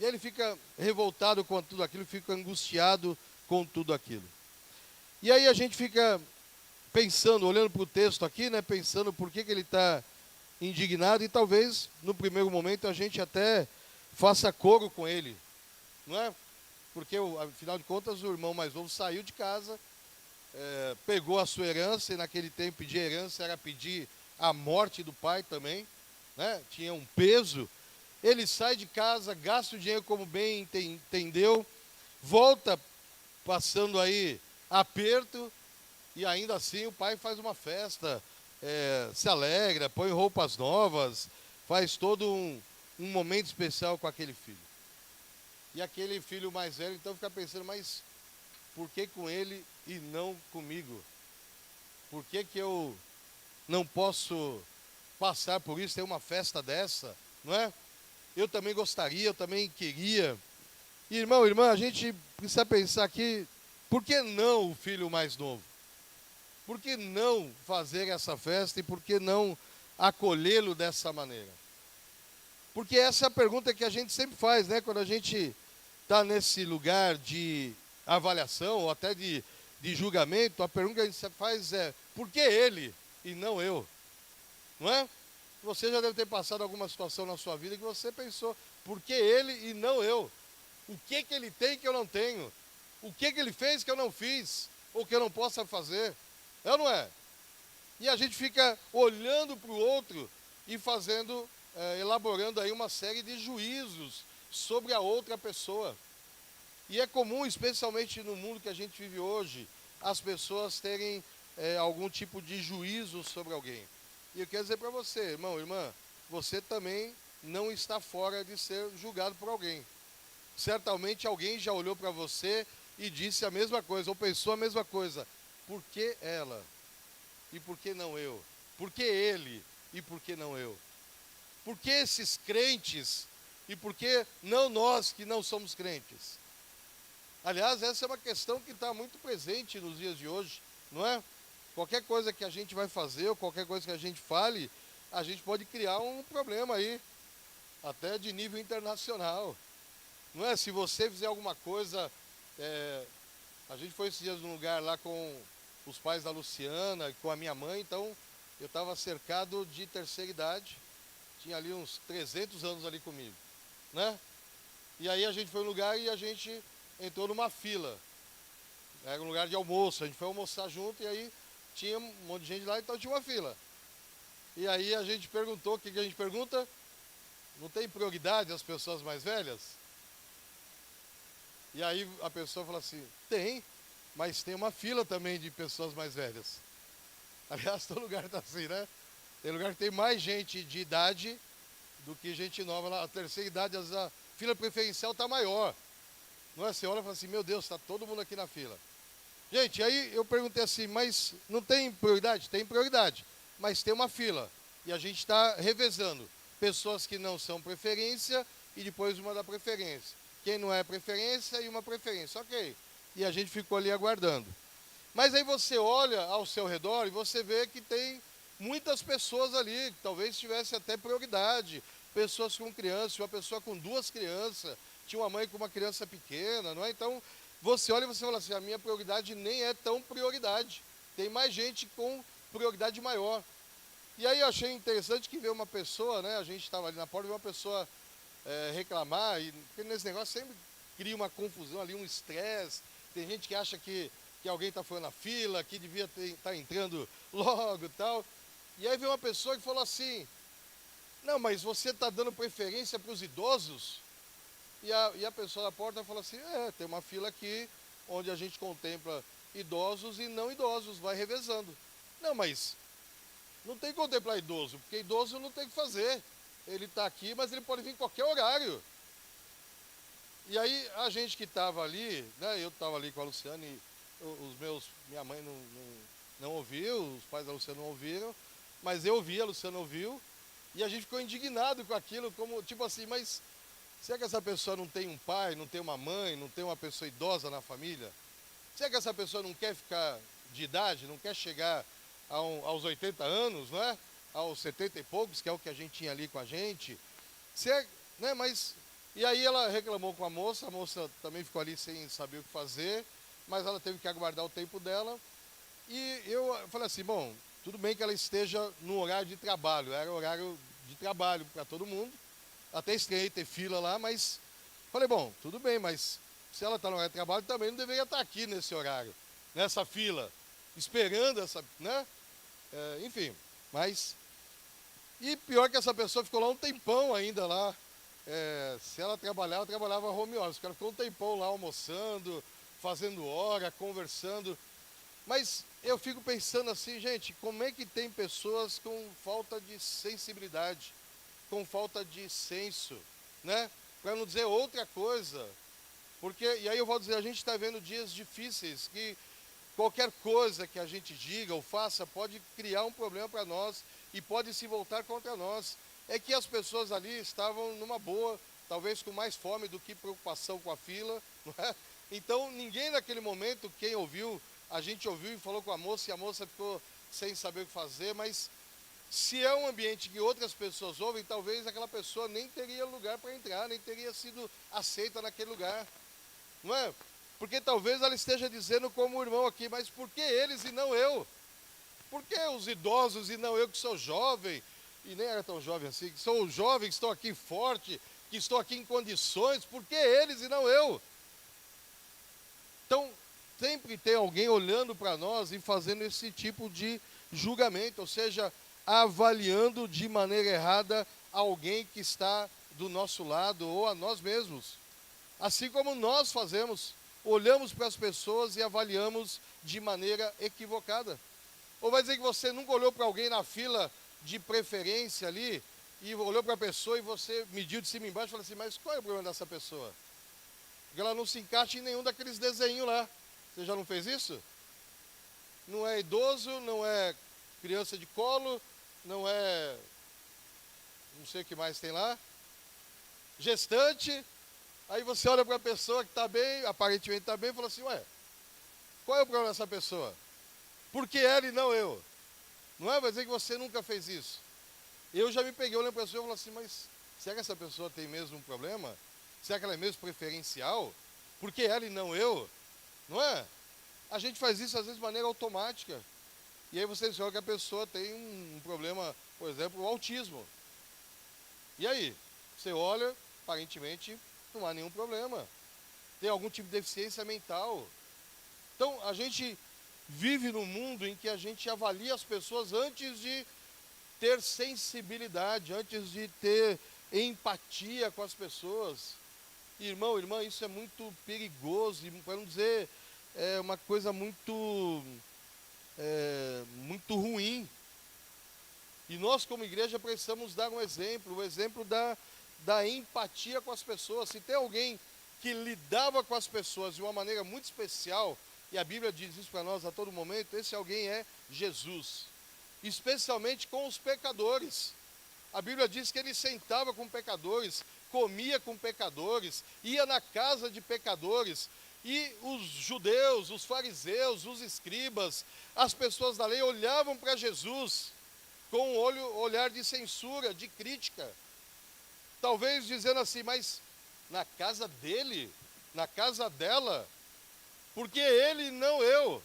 E ele fica revoltado com tudo aquilo, fica angustiado com tudo aquilo. E aí a gente fica pensando, olhando para o texto aqui, né, pensando por que ele está indignado, e talvez, no primeiro momento, a gente até faça coro com ele, não é? Porque, afinal de contas, o irmão mais novo saiu de casa, pegou a sua herança, e naquele tempo pedir herança era pedir a morte do pai também, né? Tinha um peso. Ele sai de casa, gasta o dinheiro como bem entendeu, volta passando aí aperto, e ainda assim o pai faz uma festa, se alegra, põe roupas novas, faz todo um momento especial com aquele filho. E aquele filho mais velho então fica pensando: mas por que com ele e não comigo? Por que eu não posso passar por isso, ter uma festa dessa, não é? Eu também gostaria, eu também queria. E, irmão, irmã, a gente precisa pensar aqui: por que não o filho mais novo? Por que não fazer essa festa e por que não acolhê-lo dessa maneira? Porque essa é a pergunta que a gente sempre faz, né? Quando a gente está nesse lugar de avaliação ou até de julgamento, a pergunta que a gente faz é: por que ele e não eu? Não é? Você já deve ter passado alguma situação na sua vida que você pensou: por que ele e não eu? O que ele tem que eu não tenho? O que ele fez que eu não fiz? Ou que eu não possa fazer? É ou não é? E a gente fica olhando para o outro e fazendo, elaborando aí uma série de juízos sobre a outra pessoa. E é comum, especialmente no mundo que a gente vive hoje, as pessoas terem algum tipo de juízo sobre alguém. E eu quero dizer para você, irmão, irmã, você também não está fora de ser julgado por alguém. Certamente alguém já olhou para você e disse a mesma coisa, ou pensou a mesma coisa: por que ela? E por que não eu? Por que ele? E por que não eu? Por que esses crentes? E por que não nós que não somos crentes? Aliás, essa é uma questão que está muito presente nos dias de hoje, não é? Qualquer coisa que a gente vai fazer, ou qualquer coisa que a gente fale, a gente pode criar um problema aí, até de nível internacional. Não é? Se você fizer alguma coisa... a gente foi esses dias num lugar lá com os pais da Luciana e com a minha mãe, então eu estava cercado de terceira idade, tinha ali uns 300 anos ali comigo, né? E aí a gente foi num lugar e a gente entrou numa fila, era um lugar de almoço, a gente foi almoçar junto e aí tinha um monte de gente lá, então tinha uma fila. E aí a gente perguntou, o que a gente pergunta? Não tem prioridade as pessoas mais velhas? E aí a pessoa fala assim, tem, mas tem uma fila também de pessoas mais velhas. Aliás, todo lugar está assim, né? Tem lugar que tem mais gente de idade do que gente nova. A terceira idade, às vezes, a fila preferencial está maior. Não é? Você olha e fala assim, meu Deus, está todo mundo aqui na fila. Gente, aí eu perguntei assim, mas não tem prioridade? Tem prioridade, mas tem uma fila. E a gente está revezando. Pessoas que não são preferência e depois uma da preferência. Quem não é preferência e uma preferência. Ok. E a gente ficou ali aguardando. Mas aí você olha ao seu redor e você vê que tem muitas pessoas ali, que talvez tivesse até prioridade. Pessoas com crianças, uma pessoa com 2 crianças, tinha uma mãe com uma criança pequena, não é? Então, você olha e você fala assim, a minha prioridade nem é tão prioridade. Tem mais gente com prioridade maior. E aí eu achei interessante que veio uma pessoa, né? A gente estava ali na porta, veio uma pessoa reclamar, e porque nesse negócio sempre cria uma confusão ali, um estresse. Tem gente que acha que alguém está fazendo a fila, que devia estar entrando logo e tal. E aí veio uma pessoa que falou assim, não, mas você está dando preferência para os idosos? E a pessoa da porta falou assim, tem uma fila aqui onde a gente contempla idosos e não idosos, vai revezando. Não, mas não tem que contemplar idoso, porque idoso não tem o que fazer. Ele está aqui, mas ele pode vir em qualquer horário. E aí a gente que estava ali, né, eu estava ali com a Luciana e minha mãe não ouviu, os pais da Luciana não ouviram, mas eu ouvi, a Luciana ouviu, e a gente ficou indignado com aquilo, como tipo assim, mas será que essa pessoa não tem um pai, não tem uma mãe, não tem uma pessoa idosa na família? Será que essa pessoa não quer ficar de idade, não quer chegar aos 80 anos, não é? Aos 70 e poucos, que é o que a gente tinha ali com a gente? Será, né, mas... E aí ela reclamou com a moça também ficou ali sem saber o que fazer, mas ela teve que aguardar o tempo dela. E eu falei assim, bom, tudo bem que ela esteja no horário de trabalho, era horário de trabalho para todo mundo. Até estranhei ter fila lá, mas falei, bom, tudo bem, mas se ela está no horário de trabalho, também não deveria estar aqui nesse horário, nessa fila, esperando essa, né? Enfim, mas... E pior que essa pessoa ficou lá um tempão ainda lá. Se ela trabalhava home office, porque ela ficou um tempão lá almoçando, fazendo hora, conversando. Mas eu fico pensando assim, gente, como é que tem pessoas com falta de sensibilidade, com falta de senso, né? Para não dizer outra coisa. Porque, e aí eu vou dizer, a gente está vendo dias difíceis, que qualquer coisa que a gente diga ou faça pode criar um problema para nós e pode se voltar contra nós. É que as pessoas ali estavam numa boa, talvez com mais fome do que preocupação com a fila, não é? Então, ninguém naquele momento, quem ouviu, a gente ouviu e falou com a moça, e a moça ficou sem saber o que fazer, mas se é um ambiente que outras pessoas ouvem, talvez aquela pessoa nem teria lugar para entrar, nem teria sido aceita naquele lugar, não é? Porque talvez ela esteja dizendo como o irmão aqui, mas por que eles e não eu? Por que os idosos e não eu que sou jovem? E nem era tão jovem assim, que sou jovem, que estou aqui forte, que estou aqui em condições, por que eles e não eu? Então, sempre tem alguém olhando para nós e fazendo esse tipo de julgamento, ou seja, avaliando de maneira errada alguém que está do nosso lado ou a nós mesmos. Assim como nós fazemos, olhamos para as pessoas e avaliamos de maneira equivocada. Ou vai dizer que você nunca olhou para alguém na fila de preferência ali, e olhou para a pessoa e você mediu de cima e embaixo e falou assim, mas qual é o problema dessa pessoa? Porque ela não se encaixa em nenhum daqueles desenhos lá. Você já não fez isso? Não é idoso, não é criança de colo, não é... não sei o que mais tem lá. Gestante. Aí você olha para a pessoa que está bem, aparentemente está bem, e fala assim, ué, qual é o problema dessa pessoa? Por que ela e não eu? Não é? Vai dizer que você nunca fez isso. Eu já me peguei olhando para a pessoa e falei assim, mas será que essa pessoa tem mesmo um problema? Será que ela é mesmo preferencial? Por que ela e não eu? Não é? A gente faz isso às vezes de maneira automática. E aí você descobre que a pessoa tem um problema, por exemplo, o autismo. E aí? Você olha, aparentemente não há nenhum problema. Tem algum tipo de deficiência mental. Então, a gente vive num mundo em que a gente avalia as pessoas antes de ter sensibilidade, antes de ter empatia com as pessoas. Irmão, irmã, isso é muito perigoso, para não dizer uma coisa muito ruim. E nós, como igreja, precisamos dar um exemplo, o exemplo da empatia com as pessoas. Se tem alguém que lidava com as pessoas de uma maneira muito especial, e a Bíblia diz isso para nós a todo momento, esse alguém é Jesus, especialmente com os pecadores. A Bíblia diz que ele sentava com pecadores, comia com pecadores, ia na casa de pecadores, e os judeus, os fariseus, os escribas, as pessoas da lei olhavam para Jesus com um olhar de censura, de crítica, talvez dizendo assim, mas na casa dele, na casa dela, porque ele não eu.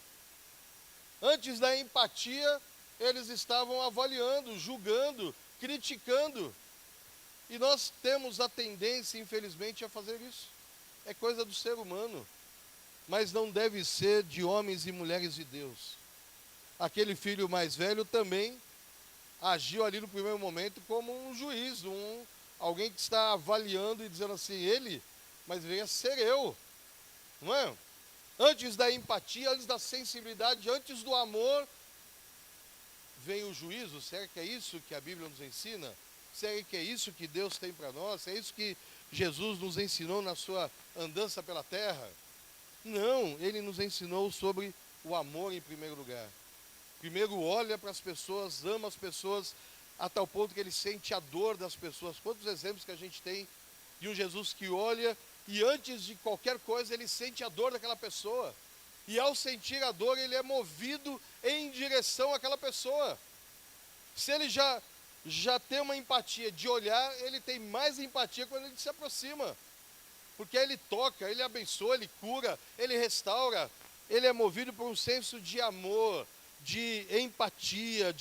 Antes da empatia, eles estavam avaliando, julgando, criticando. E nós temos a tendência, infelizmente, a fazer isso. É coisa do ser humano. Mas não deve ser de homens e mulheres de Deus. Aquele filho mais velho também agiu ali no primeiro momento como um juiz, alguém que está avaliando e dizendo assim, ele, mas veio a ser eu. Não é? Antes da empatia, antes da sensibilidade, antes do amor, vem o juízo. Será que é isso que a Bíblia nos ensina? Será que é isso que Deus tem para nós? É isso que Jesus nos ensinou na sua andança pela terra? Não, ele nos ensinou sobre o amor em primeiro lugar. Primeiro olha para as pessoas, ama as pessoas, a tal ponto que ele sente a dor das pessoas. Quantos exemplos que a gente tem de um Jesus que olha e antes de qualquer coisa ele sente a dor daquela pessoa. E ao sentir a dor ele é movido em direção àquela pessoa. Se ele já tem uma empatia de olhar, ele tem mais empatia quando ele se aproxima. Porque ele toca, ele abençoa, ele cura, ele restaura. Ele é movido por um senso de amor, de empatia,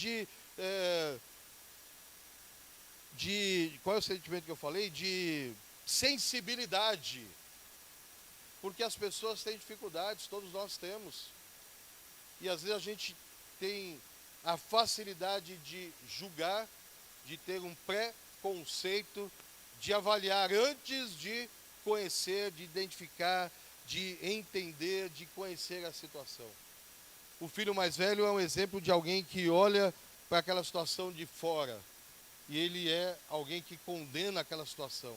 qual é o sentimento que eu falei? De sensibilidade. Porque as pessoas têm dificuldades, todos nós temos. E às vezes a gente tem a facilidade de julgar, de ter um pré-conceito, de avaliar antes de conhecer, de identificar, de entender, de conhecer a situação. O filho mais velho é um exemplo de alguém que olha para aquela situação de fora. E ele é alguém que condena aquela situação.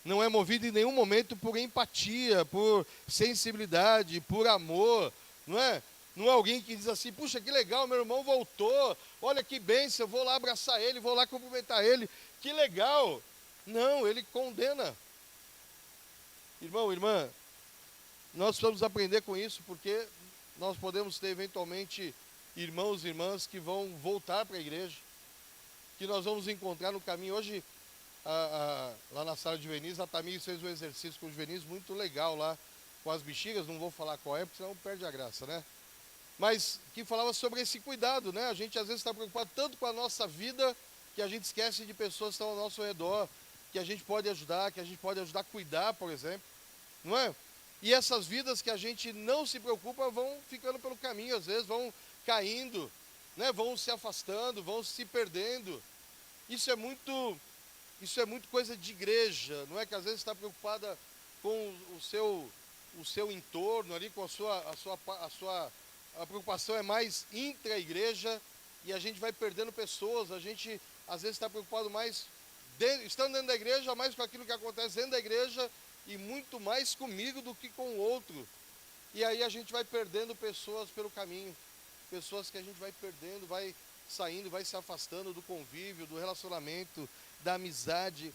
Não é movido em nenhum momento por empatia, por sensibilidade, por amor. Não é alguém que diz assim, puxa, que legal, meu irmão voltou. Olha que bênção, eu vou lá abraçar ele, vou lá cumprimentar ele. Que legal. Não, ele condena. Irmão, irmã, nós precisamos aprender com isso, porque nós podemos ter eventualmente irmãos e irmãs que vão voltar para a igreja, que nós vamos encontrar no caminho. Hoje, lá na sala de Juvenis, a Tamires fez um exercício com os juvenis muito legal lá, com as bexigas, não vou falar qual é, porque senão perde a graça, né? Mas que falava sobre esse cuidado, né? A gente às vezes está preocupado tanto com a nossa vida, que a gente esquece de pessoas que estão ao nosso redor, que a gente pode ajudar, a cuidar, por exemplo, não é? E essas vidas que a gente não se preocupa vão ficando pelo caminho, às vezes vão caindo, né? Vão se afastando, vão se perdendo. Isso é muito coisa de igreja, não é? Que às vezes está preocupada com o seu entorno ali, com a preocupação é mais intra-igreja, e a gente vai perdendo pessoas. A gente às vezes está preocupado mais estando dentro da igreja, mais com aquilo que acontece dentro da igreja, e muito mais comigo do que com o outro. E aí a gente vai perdendo pessoas pelo caminho, pessoas que a gente vai perdendo, vai saindo, vai se afastando do convívio, do relacionamento, da amizade.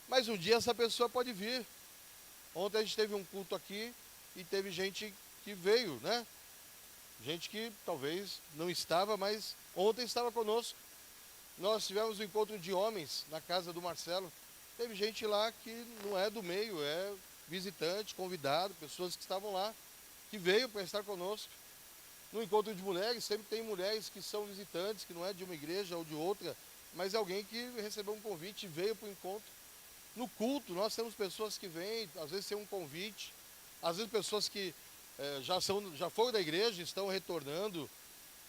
Mas um dia essa pessoa pode vir. Ontem a gente teve um culto aqui e teve gente que veio, né? Gente que talvez não estava, mas ontem estava conosco. Nós tivemos um encontro de homens na casa do Marcelo. Teve gente lá que não é do meio, é visitante, convidado, pessoas que estavam lá, que veio para estar conosco. No encontro de mulheres, sempre tem mulheres que são visitantes, que não é de uma igreja ou de outra, mas é alguém que recebeu um convite e veio para o encontro. No culto, nós temos pessoas que vêm, às vezes tem um convite, às vezes pessoas que já foram da igreja, estão retornando.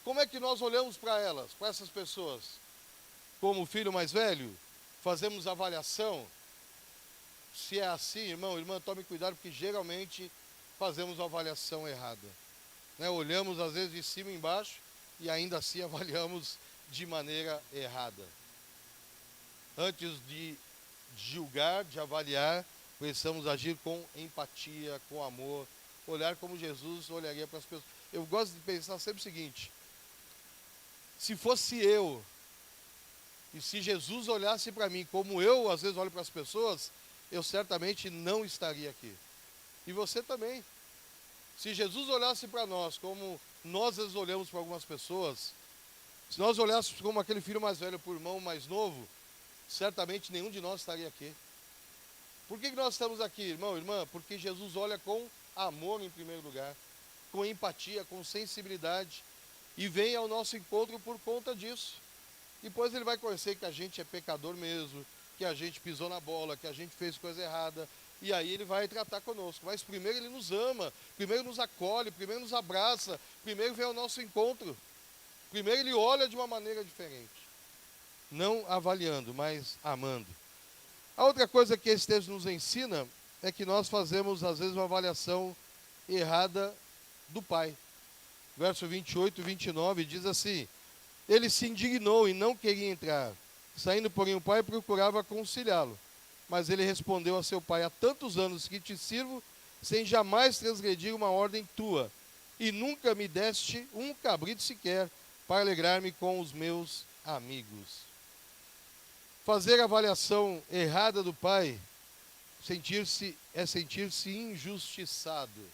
Como é que nós olhamos para elas, para essas pessoas? como filho mais velho? Fazemos avaliação? Se é assim, irmão, irmã, tome cuidado, porque geralmente fazemos uma avaliação errada. Né? Olhamos às vezes de cima e embaixo e ainda assim avaliamos de maneira errada. Antes de julgar, de avaliar, precisamos agir com empatia, com amor, olhar como Jesus olharia para as pessoas. Eu gosto de pensar sempre o seguinte: se fosse eu, e se Jesus olhasse para mim como eu às vezes olho para as pessoas, eu certamente não estaria aqui. E você também. Se Jesus olhasse para nós como nós às vezes olhamos para algumas pessoas, se nós olhássemos como aquele filho mais velho para o irmão mais novo, certamente nenhum de nós estaria aqui. Por que nós estamos aqui, irmão, irmã? Porque Jesus olha com amor em primeiro lugar, com empatia, com sensibilidade, e vem ao nosso encontro por conta disso. Depois ele vai conhecer que a gente é pecador mesmo, que a gente pisou na bola, que a gente fez coisa errada, e aí ele vai tratar conosco. Mas primeiro ele nos ama, primeiro nos acolhe, primeiro nos abraça, primeiro vem ao nosso encontro. Primeiro ele olha de uma maneira diferente. Não avaliando, mas amando. A outra coisa que esse texto nos ensina é que nós fazemos às vezes uma avaliação errada do pai. Verso 28 e 29 diz assim: ele se indignou e não queria entrar. Saindo, porém, o pai procurava conciliá-lo. Mas ele respondeu a seu pai: há tantos anos que te sirvo, sem jamais transgredir uma ordem tua, e nunca me deste um cabrito sequer, para alegrar-me com os meus amigos. Fazer a avaliação errada do pai é sentir-se injustiçado,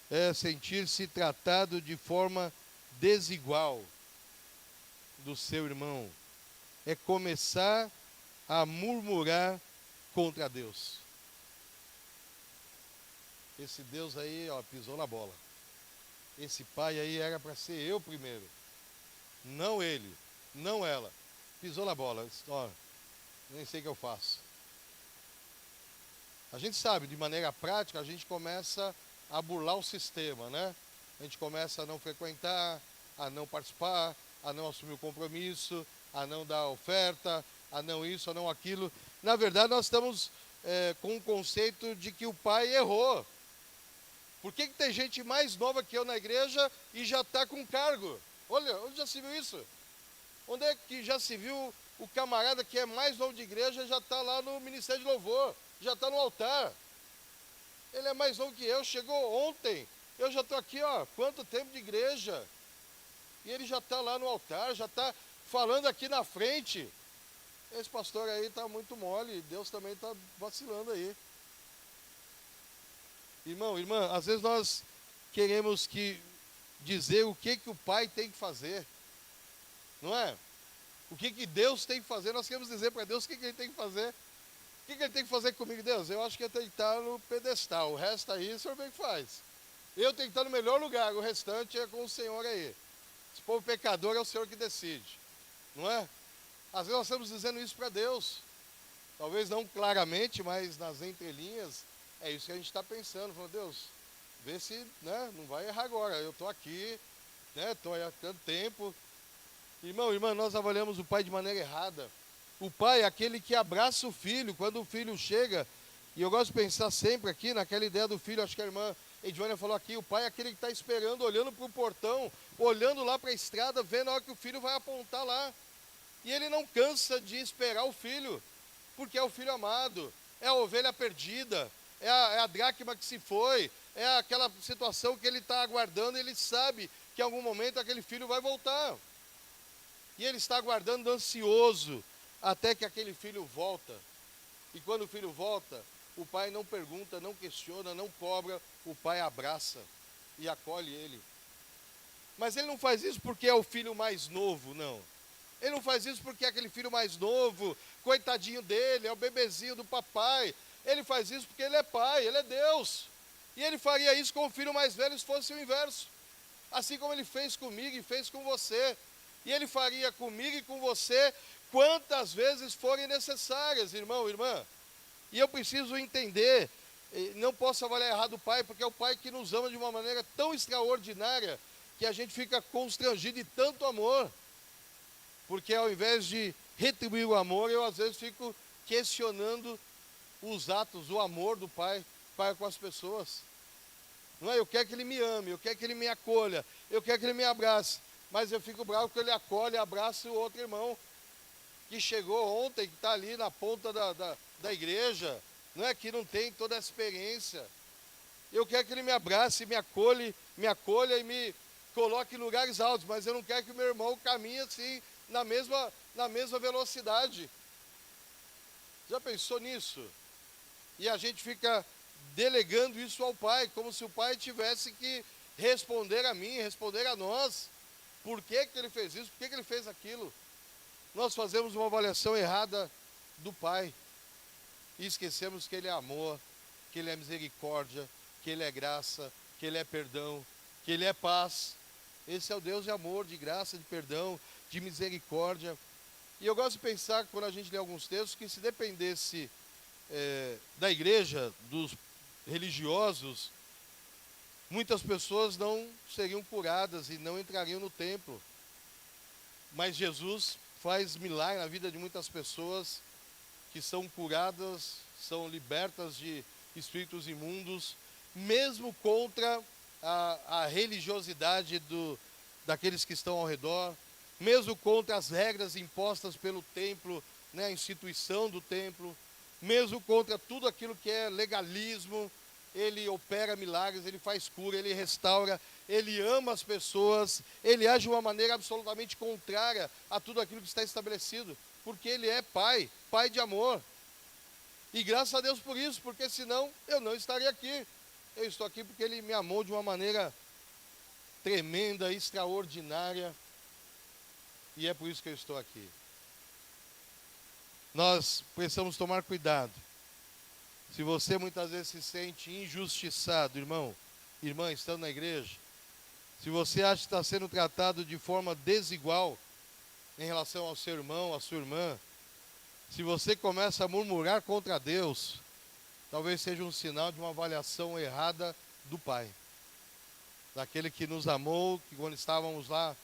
é sentir-se tratado de forma desigual do seu irmão, é começar a murmurar contra Deus. Esse Deus aí, ó, pisou na bola. Esse pai aí era para ser eu primeiro, não ele, não ela. Pisou na bola, ó, nem sei o que eu faço. A gente sabe, de maneira prática, a gente começa a burlar o sistema, né? A gente começa a não frequentar, a não participar, a não assumir o compromisso, a não dar oferta, a não isso, a não aquilo. Na verdade, nós estamos com um conceito de que o pai errou. Por que tem gente mais nova que eu na igreja e já está com cargo? Olha, onde já se viu isso? Onde é que já se viu o camarada que é mais novo de igreja já está lá no Ministério de Louvor, já está no altar? Ele é mais novo que eu, chegou ontem, eu já estou aqui, ó, quanto tempo de igreja? E ele já está lá no altar, já está falando aqui na frente. Esse pastor aí está muito mole, Deus também está vacilando aí. Irmão, irmã, às vezes nós queremos dizer o que o pai tem que fazer, não é? O que Deus tem que fazer, nós queremos dizer para Deus o que ele tem que fazer. O que ele tem que fazer comigo, Deus? Eu acho que eu tenho que estar no pedestal, o resto aí o senhor bem que faz. Eu tenho que estar no melhor lugar, o restante é com o Senhor aí. Esse povo pecador é o Senhor que decide, não é? Às vezes nós estamos dizendo isso para Deus, talvez não claramente, mas nas entrelinhas, é isso que a gente está pensando, falando: Deus, vê se, né, não vai errar agora, eu estou aqui, né, estou aí há tanto tempo. Irmão, irmã, nós avaliamos o pai de maneira errada. O pai é aquele que abraça o filho quando o filho chega, e eu gosto de pensar sempre aqui naquela ideia do filho, acho que a irmã Edvânia falou aqui, o pai é aquele que está esperando, olhando para o portão, olhando lá para a estrada, vendo a hora que o filho vai apontar lá. E ele não cansa de esperar o filho, porque é o filho amado, é a ovelha perdida, é a dracma que se foi, é aquela situação que ele está aguardando, e ele sabe que em algum momento aquele filho vai voltar. E ele está aguardando ansioso até que aquele filho volta. E quando o filho volta, o pai não pergunta, não questiona, não cobra, o pai abraça e acolhe ele. Mas ele não faz isso porque é o filho mais novo, não. Ele não faz isso porque é aquele filho mais novo, coitadinho dele, é o bebezinho do papai. Ele faz isso porque ele é pai, ele é Deus. E ele faria isso com o filho mais velho se fosse o inverso. Assim como ele fez comigo e fez com você. E ele faria comigo e com você quantas vezes forem necessárias, irmão, irmã. E eu preciso entender, não posso avaliar errado o pai, porque é o pai que nos ama de uma maneira tão extraordinária que a gente fica constrangido de tanto amor. Porque ao invés de retribuir o amor, eu às vezes fico questionando os atos, o amor do Pai para com as pessoas. Não é? Eu quero que Ele me ame, eu quero que Ele me acolha, eu quero que Ele me abrace. Mas eu fico bravo que Ele acolhe e abraça o outro irmão que chegou ontem, que está ali na ponta da igreja, não é? Que não tem toda a experiência. Eu quero que Ele me abrace, me acolha e me coloque em lugares altos, mas eu não quero que o meu irmão caminhe assim, na mesma velocidade. Já pensou nisso? E a gente fica delegando isso ao Pai, como se o Pai tivesse que responder a mim, responder a nós. Por que Ele fez isso? Por que Ele fez aquilo? Nós fazemos uma avaliação errada do Pai e esquecemos que Ele é amor, que Ele é misericórdia, que Ele é graça, que Ele é perdão, que Ele é paz. Esse é o Deus de amor, de graça, de perdão, de misericórdia. E eu gosto de pensar, quando a gente lê alguns textos, que se dependesse da igreja, dos religiosos, muitas pessoas não seriam curadas e não entrariam no templo. Mas Jesus faz milagre na vida de muitas pessoas que são curadas, são libertas de espíritos imundos, mesmo contra a religiosidade daqueles que estão ao redor, mesmo contra as regras impostas pelo templo, né, a instituição do templo, mesmo contra tudo aquilo que é legalismo. Ele opera milagres, Ele faz cura, Ele restaura, Ele ama as pessoas, Ele age de uma maneira absolutamente contrária a tudo aquilo que está estabelecido, porque Ele é Pai, Pai de amor. E graças a Deus por isso, porque senão eu não estaria aqui. Eu estou aqui porque Ele me amou de uma maneira tremenda, extraordinária, e é por isso que eu estou aqui. Nós precisamos tomar cuidado. Se você muitas vezes se sente injustiçado, irmão, irmã, estando na igreja, se você acha que está sendo tratado de forma desigual em relação ao seu irmão, à sua irmã, se você começa a murmurar contra Deus, talvez seja um sinal de uma avaliação errada do Pai. Daquele que nos amou, que quando estávamos lá,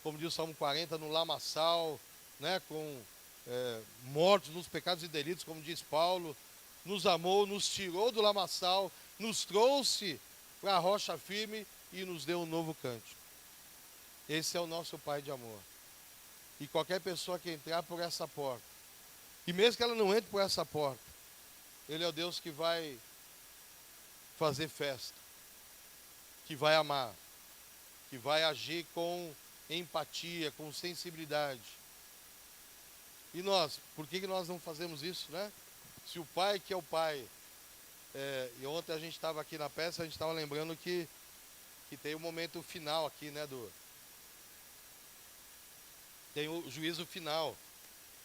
como diz o Salmo 40, no lamaçal, né, mortos nos pecados e delitos, como diz Paulo, nos amou, nos tirou do lamaçal, nos trouxe para a rocha firme e nos deu um novo cântico. Esse é o nosso Pai de amor. E qualquer pessoa que entrar por essa porta, e mesmo que ela não entre por essa porta, Ele é o Deus que vai fazer festa, que vai amar, que vai agir com empatia, com sensibilidade. E nós, por que nós não fazemos isso, né? Se o Pai que é o Pai, e ontem a gente estava aqui na peça, a gente estava lembrando que tem o momento final aqui, né, tem o juízo final,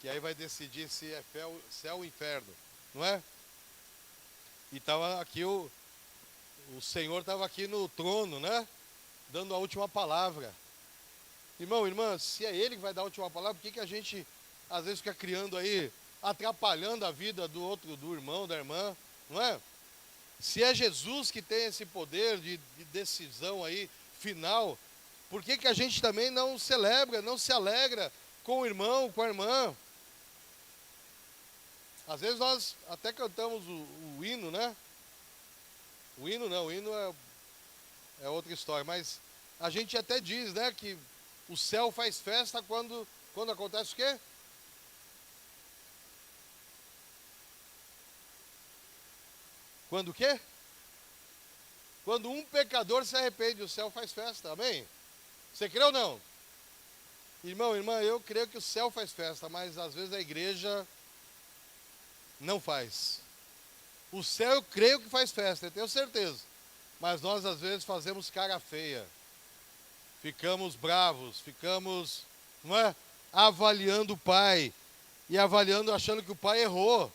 que aí vai decidir se é céu ou inferno, não é? E estava aqui o Senhor estava aqui no trono, né, dando a última palavra. Irmão, irmã, se é Ele que vai dar a última palavra, por que a gente às vezes fica criando aí, atrapalhando a vida do irmão, da irmã, não é? Se é Jesus que tem esse poder de decisão aí, final, por que a gente também não celebra, não se alegra com o irmão, com a irmã? Às vezes nós até cantamos o hino, né? O hino não, o hino é outra história, mas a gente até diz, né, que o céu faz festa quando acontece o quê? Quando o quê? Quando um pecador se arrepende, o céu faz festa, amém? Você crê ou não? Irmão, irmã, eu creio que o céu faz festa, mas às vezes a igreja não faz. O céu eu creio que faz festa, eu tenho certeza. Mas nós às vezes fazemos cara feia. Ficamos bravos, ficamos, não é? Avaliando o Pai. E avaliando, achando que o Pai errou.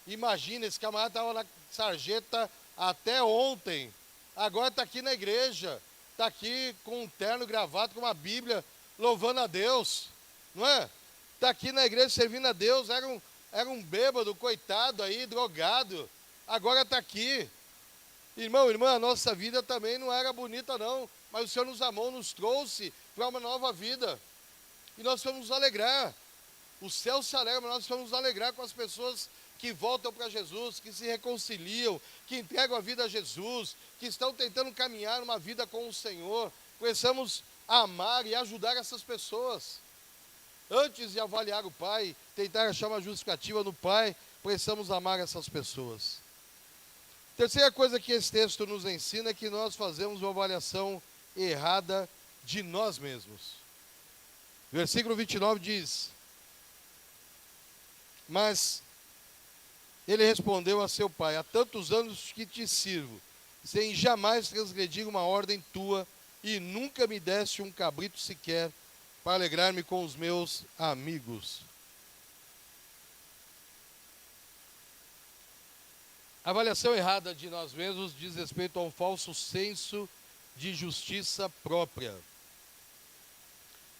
Imagina, esse camarada estava na sarjeta até ontem. Agora está aqui na igreja. Está aqui com um terno, gravata, com uma Bíblia, louvando a Deus. Não é? Está aqui na igreja servindo a Deus. Era um bêbado, coitado aí, drogado. Agora está aqui. Irmão, irmã, a nossa vida também não era bonita não. Mas o Senhor nos amou, nos trouxe para uma nova vida. E nós vamos nos alegrar. O céu se alegra, mas nós vamos nos alegrar com as pessoas que voltam para Jesus, que se reconciliam, que entregam a vida a Jesus, que estão tentando caminhar uma vida com o Senhor. Precisamos amar e ajudar essas pessoas. Antes de avaliar o Pai, tentar achar uma justificativa no Pai, precisamos amar essas pessoas. Terceira coisa que esse texto nos ensina é que nós fazemos uma avaliação errada de nós mesmos. Versículo 29 diz: mas ele respondeu a seu pai: há tantos anos que te sirvo, sem jamais transgredir uma ordem tua, e nunca me deste um cabrito sequer, para alegrar-me com os meus amigos. A avaliação errada de nós mesmos diz respeito a um falso senso de justiça própria.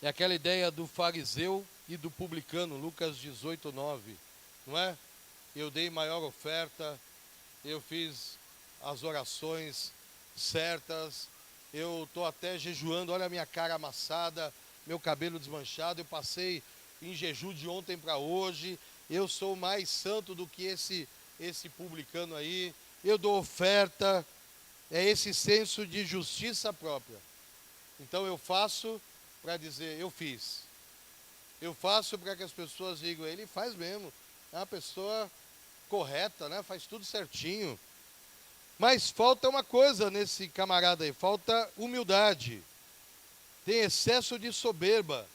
É aquela ideia do fariseu e do publicano, Lucas 18, 9, não é? Eu dei maior oferta, eu fiz as orações certas, eu estou até jejuando, olha a minha cara amassada, meu cabelo desmanchado, eu passei em jejum de ontem para hoje, eu sou mais santo do que esse publicano aí, eu dou oferta. É esse senso de justiça própria. Então eu faço para dizer, eu fiz. Eu faço para que as pessoas digam, ele faz mesmo, é uma pessoa correta, né? Faz tudo certinho. Mas falta uma coisa nesse camarada aí, falta humildade. Tem excesso de soberba.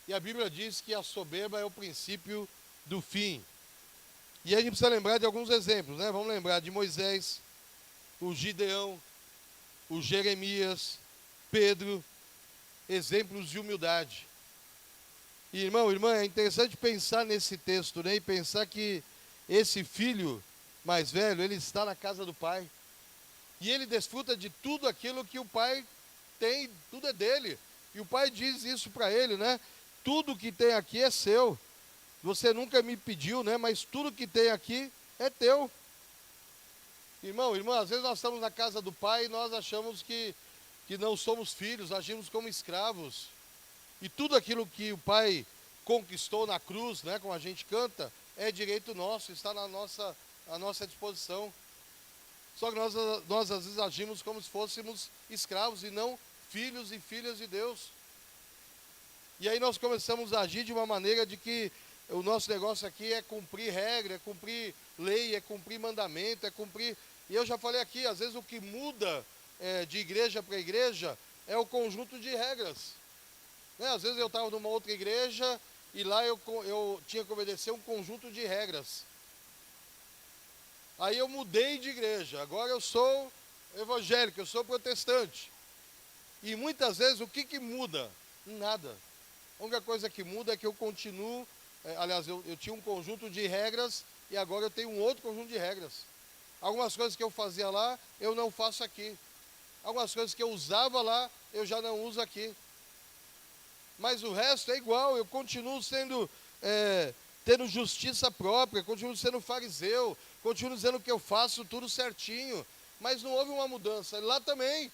E a Bíblia diz que a soberba é o princípio do fim. E a gente precisa lembrar de alguns exemplos, né? Vamos lembrar de Moisés, o Gideão, o Jeremias, Pedro, exemplos de humildade. E, irmão, irmã, é interessante pensar nesse texto, né? E pensar que esse filho mais velho, ele está na casa do pai. E ele desfruta de tudo aquilo que o pai tem, tudo é dele. E o pai diz isso para ele, né? Tudo que tem aqui é seu. Você nunca me pediu, né? Mas tudo que tem aqui é teu. Irmão, irmã, às vezes nós estamos na casa do pai e nós achamos que não somos filhos, agimos como escravos. E tudo aquilo que o pai conquistou na cruz, né, como a gente canta, é direito nosso, está à nossa disposição. Só que nós às vezes agimos como se fôssemos escravos e não filhos e filhas de Deus. E aí nós começamos a agir de uma maneira de que o nosso negócio aqui é cumprir regra, é cumprir lei, é cumprir mandamento, é cumprir... E eu já falei aqui, às vezes o que muda de igreja para igreja é o conjunto de regras. Né? Às vezes eu estava numa outra igreja e lá eu tinha que obedecer um conjunto de regras. Aí eu mudei de igreja, agora eu sou evangélico, eu sou protestante. E muitas vezes o que muda? Nada. A única coisa que muda é que eu continuo, aliás, eu tinha um conjunto de regras e agora eu tenho um outro conjunto de regras. Algumas coisas que eu fazia lá, eu não faço aqui. Algumas coisas que eu usava lá, eu já não uso aqui. Mas o resto é igual, eu continuo tendo justiça própria, continuo sendo fariseu, continuo dizendo que eu faço tudo certinho. Mas não houve uma mudança. Lá também,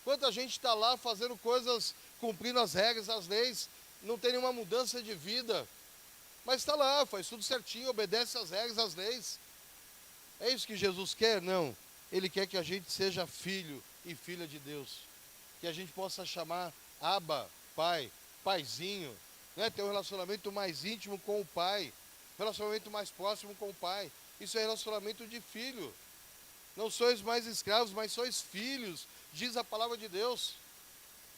quanta gente está lá fazendo coisas, cumprindo as regras, as leis, não tem nenhuma mudança de vida. Mas está lá, faz tudo certinho, obedece às regras, às leis. É isso que Jesus quer? Não. Ele quer que a gente seja filho e filha de Deus. Que a gente possa chamar Abba, pai, paizinho. Né? Ter um relacionamento mais íntimo com o pai. Relacionamento mais próximo com o pai. Isso é relacionamento de filho. Não sois mais escravos, mas sois filhos, diz a palavra de Deus.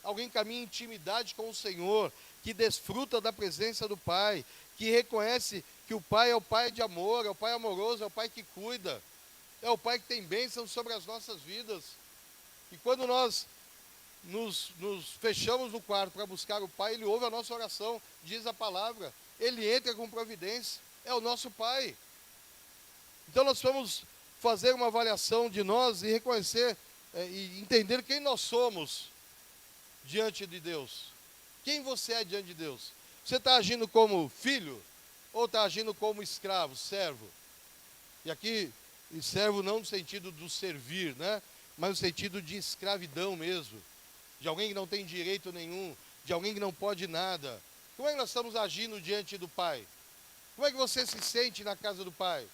Alguém caminha em intimidade com o Senhor, que desfruta da presença do Pai, que reconhece que o Pai é o Pai de amor, é o Pai amoroso, é o Pai que cuida, é o Pai que tem bênçãos sobre as nossas vidas. E quando nós nos fechamos no quarto para buscar o Pai, Ele ouve a nossa oração, diz a palavra, Ele entra com providência, é o nosso Pai. Então nós vamos fazer uma avaliação de nós e reconhecer e entender quem nós somos diante de Deus. Quem você é diante de Deus? Você está agindo como filho ou está agindo como escravo, servo? E aqui, servo não no sentido do servir, né? Mas no sentido de escravidão mesmo. De alguém que não tem direito nenhum, de alguém que não pode nada. Como é que nós estamos agindo diante do Pai? Como é que você se sente na casa do Pai?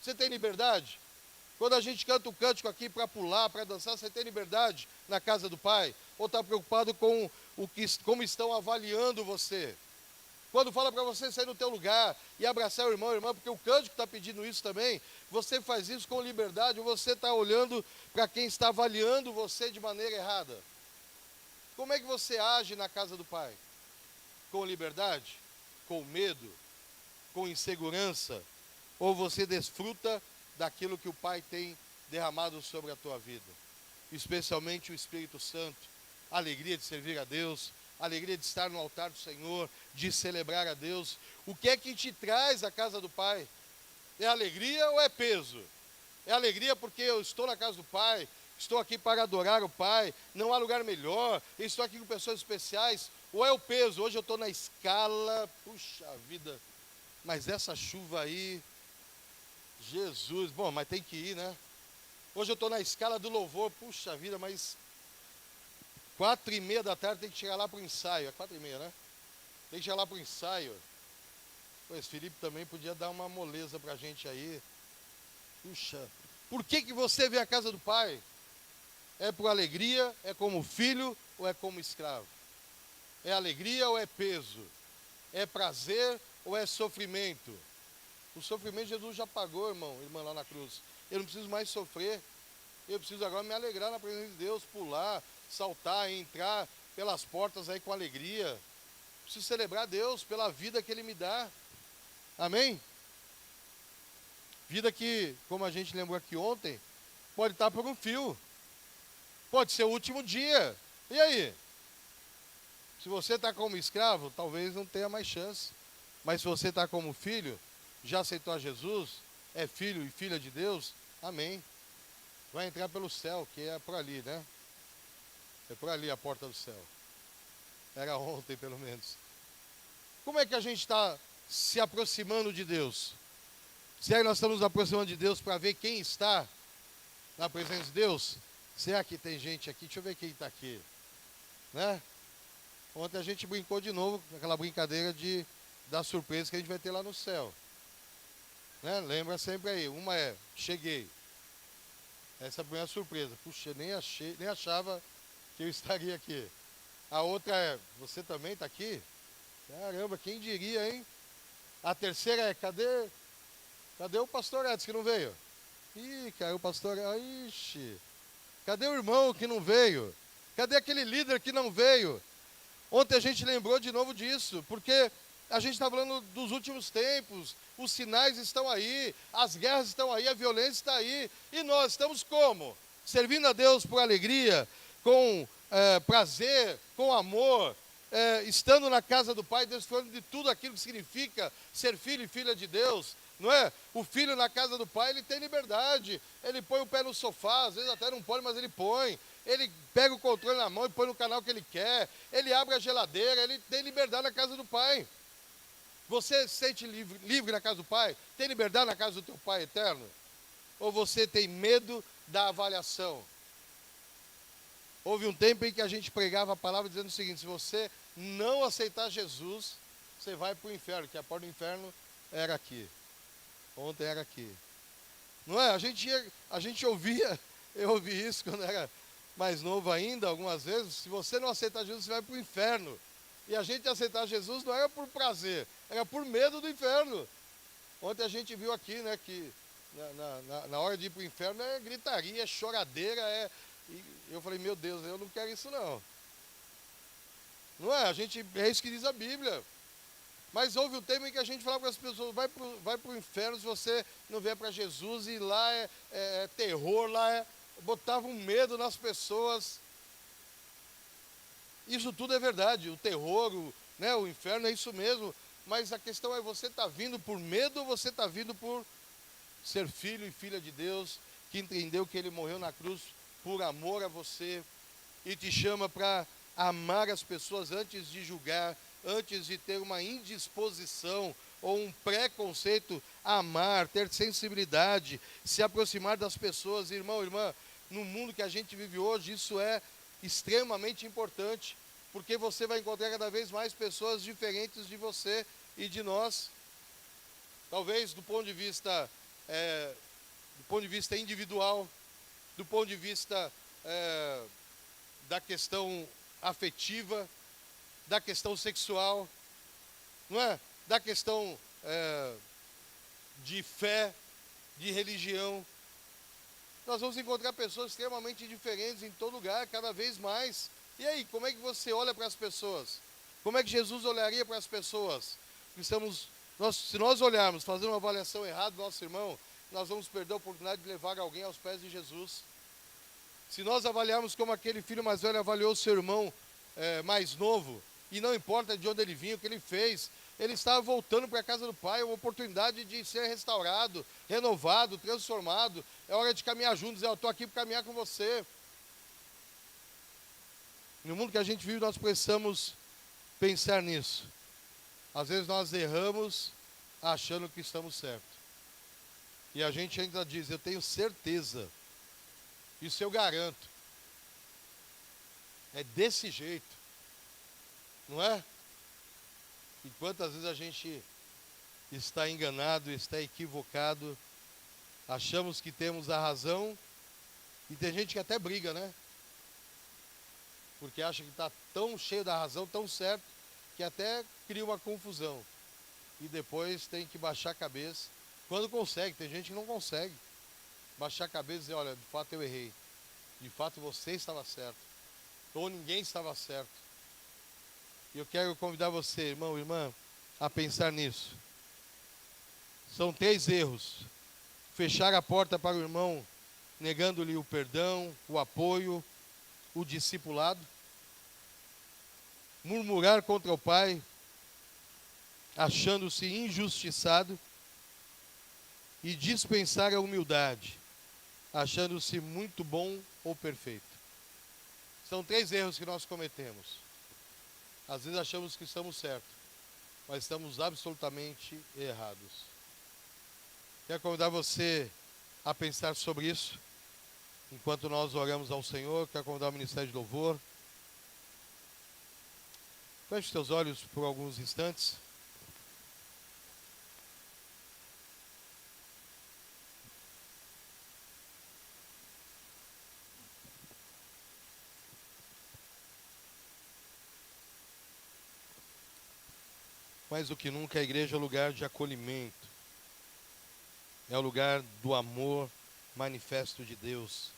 Você tem liberdade? Quando a gente canta o cântico aqui para pular, para dançar, você tem liberdade na casa do Pai? Ou está preocupado com como estão avaliando você? Quando fala para você sair do teu lugar e abraçar o irmão, a irmã, porque o cântico está pedindo isso também, você faz isso com liberdade, ou você está olhando para quem está avaliando você de maneira errada? Como é que você age na casa do Pai? Com liberdade? Com medo? Com insegurança? Ou você desfruta daquilo que o Pai tem derramado sobre a tua vida? Especialmente o Espírito Santo, a alegria de servir a Deus, a alegria de estar no altar do Senhor, de celebrar a Deus. O que é que te traz à casa do Pai? É alegria ou é peso? É alegria porque eu estou na casa do Pai, estou aqui para adorar o Pai, não há lugar melhor, estou aqui com pessoas especiais. Ou é o peso? Hoje eu estou na escala, puxa vida, mas essa chuva aí, Jesus, bom, mas tem que ir, né? Hoje eu estou na escala do louvor, puxa vida, mas 4:30 da tarde tem que chegar lá para o ensaio, é 4:30, né? Tem que chegar lá para o ensaio. Pois Felipe também podia dar uma moleza para a gente aí. Puxa, por que você vê a casa do Pai? É por alegria, é como filho ou é como escravo? É alegria ou é peso? É prazer ou é sofrimento? O sofrimento Jesus já pagou, irmã, lá na cruz. Eu não preciso mais sofrer. Eu preciso agora me alegrar na presença de Deus, pular, saltar, entrar pelas portas aí com alegria. Preciso celebrar Deus pela vida que Ele me dá. Amém? Vida que, como a gente lembrou aqui ontem, pode estar por um fio. Pode ser o último dia. E aí? Se você está como escravo, talvez não tenha mais chance. Mas se você está como filho, já aceitou a Jesus, é filho e filha de Deus, amém. Vai entrar pelo céu, que é por ali, né? É por ali a porta do céu. Era ontem, pelo menos. Como é que a gente está se aproximando de Deus? Será que nós estamos nos aproximando de Deus para ver quem está na presença de Deus? Será que tem gente aqui? Deixa eu ver quem está aqui. Né? Ontem a gente brincou de novo, aquela brincadeira da surpresa que a gente vai ter lá no céu. Né? Lembra sempre aí, uma é, cheguei. Essa é a primeira surpresa. Puxa, nem achava que eu estaria aqui. A outra é, você também está aqui? Caramba, quem diria, hein? A terceira é, cadê o pastor Edson que não veio? Ih, cara, o pastor, ixi. Cadê o irmão que não veio? Cadê aquele líder que não veio? Ontem a gente lembrou de novo disso, porque a gente está falando dos últimos tempos, os sinais estão aí, as guerras estão aí, a violência está aí, e nós estamos como? Servindo a Deus por alegria, com prazer, com amor, estando na casa do Pai, desfrutando de tudo aquilo que significa ser filho e filha de Deus, não é? O filho na casa do Pai, ele tem liberdade, ele põe o pé no sofá, às vezes até não pode, mas ele põe. Ele pega o controle na mão e põe no canal que ele quer, ele abre a geladeira, ele tem liberdade na casa do Pai. Você se sente livre na casa do Pai? Tem liberdade na casa do teu Pai eterno? Ou você tem medo da avaliação? Houve um tempo em que a gente pregava a palavra dizendo o seguinte: se você não aceitar Jesus, você vai para o inferno, que a porta do inferno era aqui. Ontem era aqui. Não é? A gente ouvia, eu ouvi isso quando era mais novo ainda, algumas vezes. Se você não aceitar Jesus, você vai para o inferno. E a gente aceitar Jesus não era por prazer, era por medo do inferno. Ontem a gente viu aqui, né, que na hora de ir para o inferno é gritaria, é choradeira, e eu falei, meu Deus, eu não quero isso não. Não é? É isso que diz a Bíblia. Mas houve um tempo em que a gente falava para as pessoas, vai para o inferno se você não vier para Jesus, e lá é terror, botava um medo nas pessoas. Isso tudo é verdade, o terror, o inferno é isso mesmo, mas a questão é, você está vindo por medo ou você está vindo por ser filho e filha de Deus, que entendeu que Ele morreu na cruz por amor a você e te chama para amar as pessoas antes de julgar, antes de ter uma indisposição ou um preconceito, amar, ter sensibilidade, se aproximar das pessoas. Irmão, irmã, no mundo que a gente vive hoje, isso é extremamente importante. porque você vai encontrar cada vez mais pessoas diferentes de você e de nós. Talvez do ponto de vista individual, do ponto de vista da questão afetiva, da questão sexual, não é? Da questão de fé, de religião. Nós vamos encontrar pessoas extremamente diferentes em todo lugar, cada vez mais. E aí, como é que você olha para as pessoas? Como é que Jesus olharia para as pessoas? Se nós olharmos, fazendo uma avaliação errada do nosso irmão, nós vamos perder a oportunidade de levar alguém aos pés de Jesus. Se nós avaliarmos como aquele filho mais velho avaliou o seu irmão mais novo, e não importa de onde ele vinha, o que ele fez, ele estava voltando para a casa do Pai, uma oportunidade de ser restaurado, renovado, transformado. É hora de caminhar juntos, eu estou aqui para caminhar com você. No mundo que a gente vive, nós precisamos pensar nisso. Às vezes nós erramos achando que estamos certos. E a gente ainda diz, eu tenho certeza, isso eu garanto. É desse jeito, não é? E quantas vezes a gente está enganado, está equivocado, achamos que temos a razão, e tem gente que até briga, né? Porque acha que está tão cheio da razão, tão certo, que até cria uma confusão. E depois tem que baixar a cabeça. Quando consegue, tem gente que não consegue. Baixar a cabeça e dizer, olha, de fato eu errei. De fato você estava certo. Ou ninguém estava certo. E eu quero convidar você, irmão, irmã, a pensar nisso. São 3 erros. Fechar a porta para o irmão, negando-lhe o perdão, o apoio, o discipulado. Murmurar contra o pai, achando-se injustiçado. E dispensar a humildade, achando-se muito bom ou perfeito. São 3 erros que nós cometemos. Às vezes achamos que estamos certos, mas estamos absolutamente errados. Quero convidar você a pensar sobre isso, enquanto nós oramos ao Senhor. Quero convidar o Ministério de Louvor. Feche os teus olhos por alguns instantes. Mais do que nunca, a igreja é lugar de acolhimento. É o lugar do amor manifesto de Deus.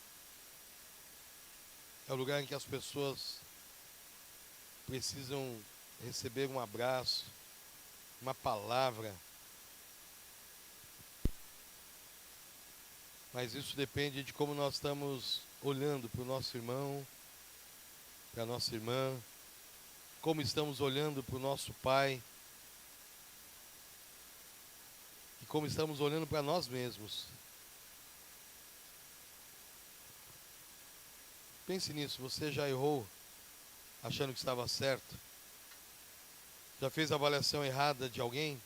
É o lugar em que as pessoas precisam receber um abraço, uma palavra. Mas isso depende de como nós estamos olhando para o nosso irmão, para a nossa irmã, como estamos olhando para o nosso pai, e como estamos olhando para nós mesmos. Pense nisso, você já errou achando que estava certo? Já fez a avaliação errada de alguém?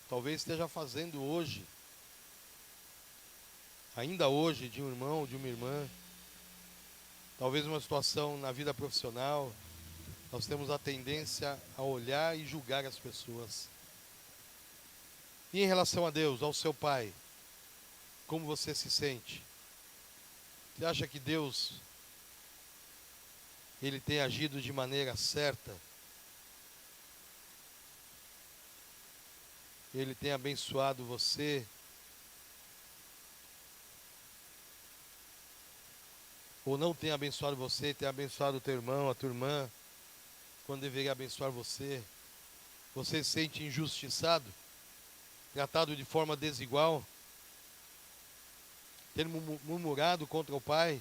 Talvez esteja fazendo hoje, ainda hoje, de um irmão, de uma irmã. Talvez uma situação na vida profissional. Nós temos a tendência a olhar e julgar as pessoas. E em relação a Deus, ao seu Pai, como você se sente? Você acha que Deus, Ele tem agido de maneira certa? Ele tem abençoado você? Ou não tem abençoado você, tem abençoado o teu irmão, a tua irmã, quando deveria abençoar você? Você se sente injustiçado? Tratado de forma desigual? Tendo murmurado contra o Pai?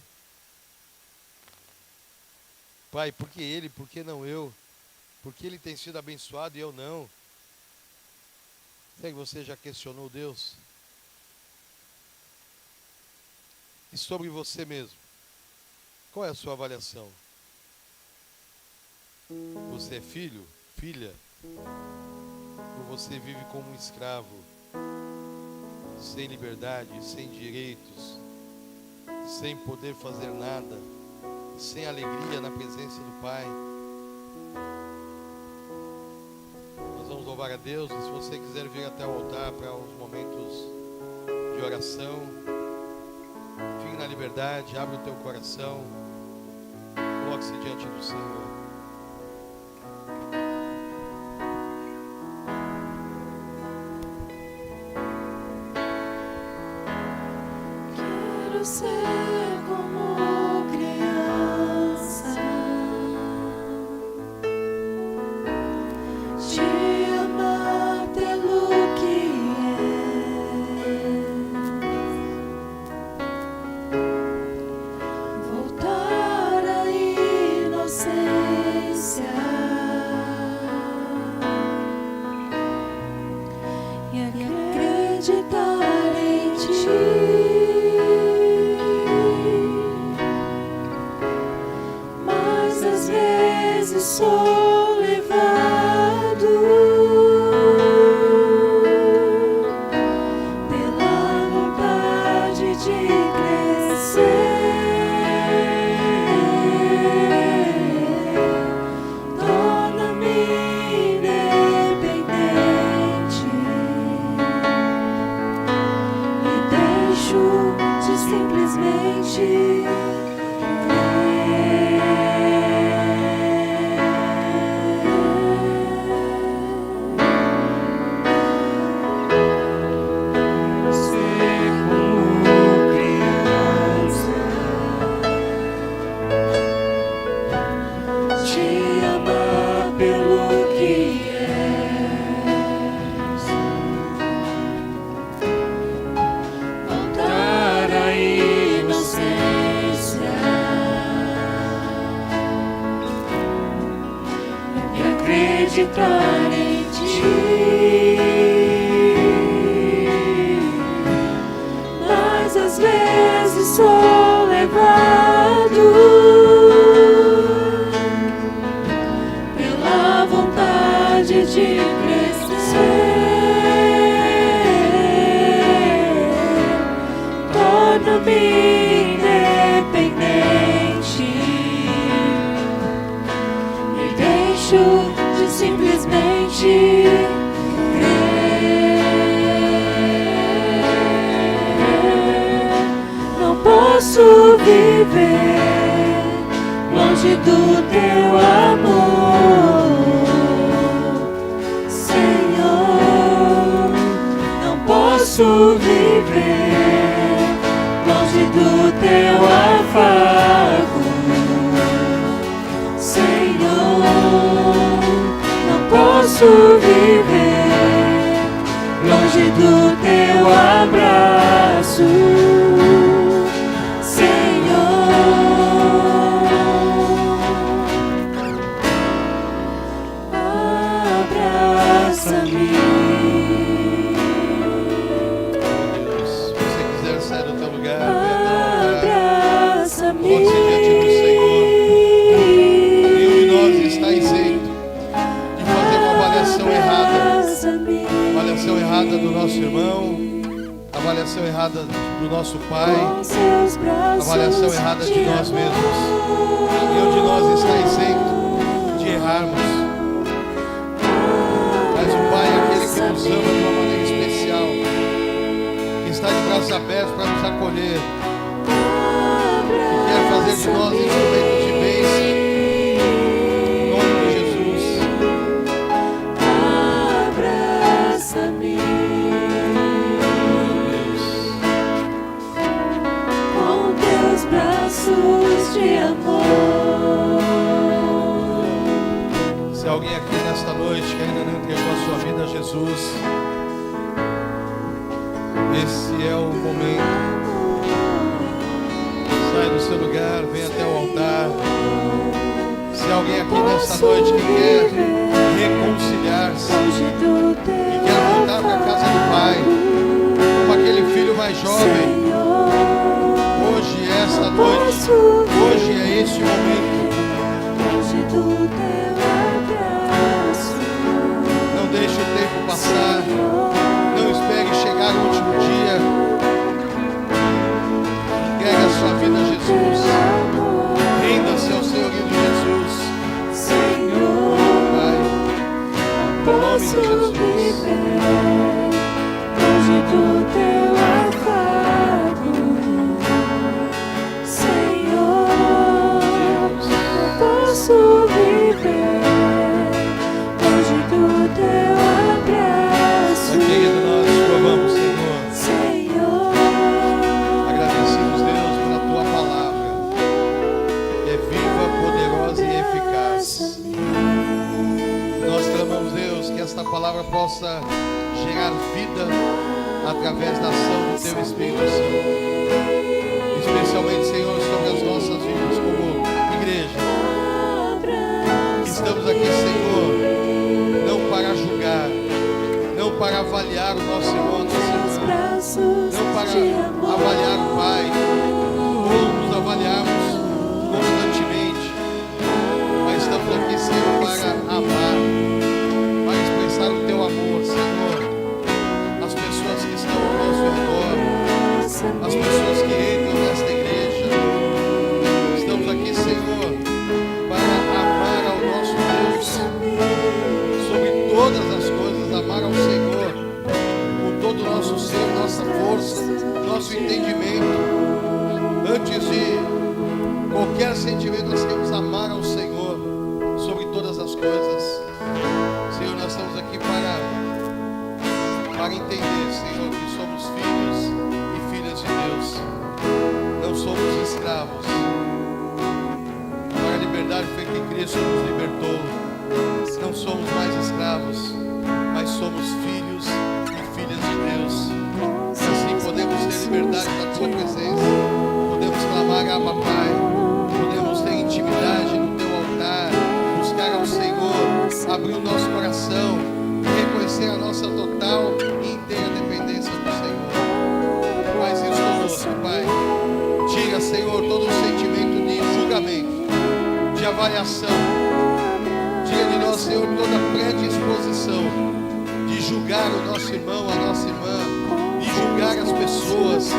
Pai, por que ele, por que não eu? Por que ele tem sido abençoado e eu não? Será que você já questionou Deus? E sobre você mesmo? Qual é a sua avaliação? Você é filho, filha? Ou você vive como um escravo, sem liberdade, sem direitos, sem poder fazer nada, sem alegria na presença do Pai? Nós vamos louvar a Deus. E se você quiser vir até o altar para uns momentos de oração, fique na liberdade, abre o teu coração, coloque-se diante do Senhor. Quero ser como criança, te amar pelo que és, voltar à inocência e acreditar em ti. Sou levado pela vontade de crescer. Torna-me independente e deixo de simplesmente acreditar em ti, mas às vezes sou levado pela vontade de crescer. Torna-me independente e deixo simplesmente crer. Não posso viver longe do teu amor, Senhor. Não posso viver longe do teu afago, Senhor. Posso viver longe do teu abraço, Senhor. Abraça-me. Deus, se você quiser sair do teu lugar, venha até o altar. Abraça-me. Coloque-se diante do Senhor. Nenhum de nós está isento de fazer uma avaliação errada. Avaliação errada do nosso irmão, avaliação errada do nosso pai, avaliação errada de nós mesmos. Nenhum de nós está isento de errarmos. Mas o Pai é aquele que nos ama de uma maneira especial, que está de braços abertos para nos acolher, que quer fazer de nós instrumentos de bênção. Em nome de Jesus. Abraça-me com teus braços de amor. Se alguém aqui nesta noite que ainda não entregou a sua vida a Jesus, esse é o momento. Sai do seu lugar, vem até o altar. Se alguém aqui nesta noite que quer reconciliar-se, que quer voltar para a casa do Pai, como aquele filho mais jovem, hoje é esta noite, hoje é este momento. Não deixe o tempo passar, não espere chegar o último dia. Entregue a sua vida a Jesus, renda-se ao Senhor Jesus. Senhor. através da ação do Teu Espírito Santo. Especialmente, Senhor, sobre as nossas vidas como igreja. Estamos aqui, Senhor, não para julgar, não para avaliar o nosso irmão, nossa irmã, não para avaliar o Pai, ou nos avaliarmos constantemente, mas estamos aqui, Senhor, para amar, para expressar o Teu amor, Senhor, às pessoas que estão ao nosso redor, às pessoas que entram nesta igreja. Estamos aqui, Senhor, para amar ao nosso Deus sobre todas as coisas, amar ao Senhor com todo o nosso ser, nossa força, nosso entendimento. Antes de qualquer sentimento, nós queremos amar ao Senhor sobre todas as coisas. Senhor, nós estamos aqui para entender, Senhor, que somos filhos e filhas de Deus. Não somos escravos. Para a liberdade foi que Cristo nos libertou. Não somos mais escravos, mas somos filhos e filhas de Deus. E assim podemos ter liberdade na Tua presença. Podemos clamar, Abba Pai. Podemos ter intimidade no Teu altar. Buscar ao Senhor. Abrir o nosso coração. E reconhecer a nossa total e inteira dependência do Senhor. Faz isso conosco, Pai. Tira, Senhor, todo o sentimento de julgamento, de avaliação. Tira de nós, Senhor, toda a predisposição de julgar o nosso irmão, a nossa irmã, de julgar as pessoas,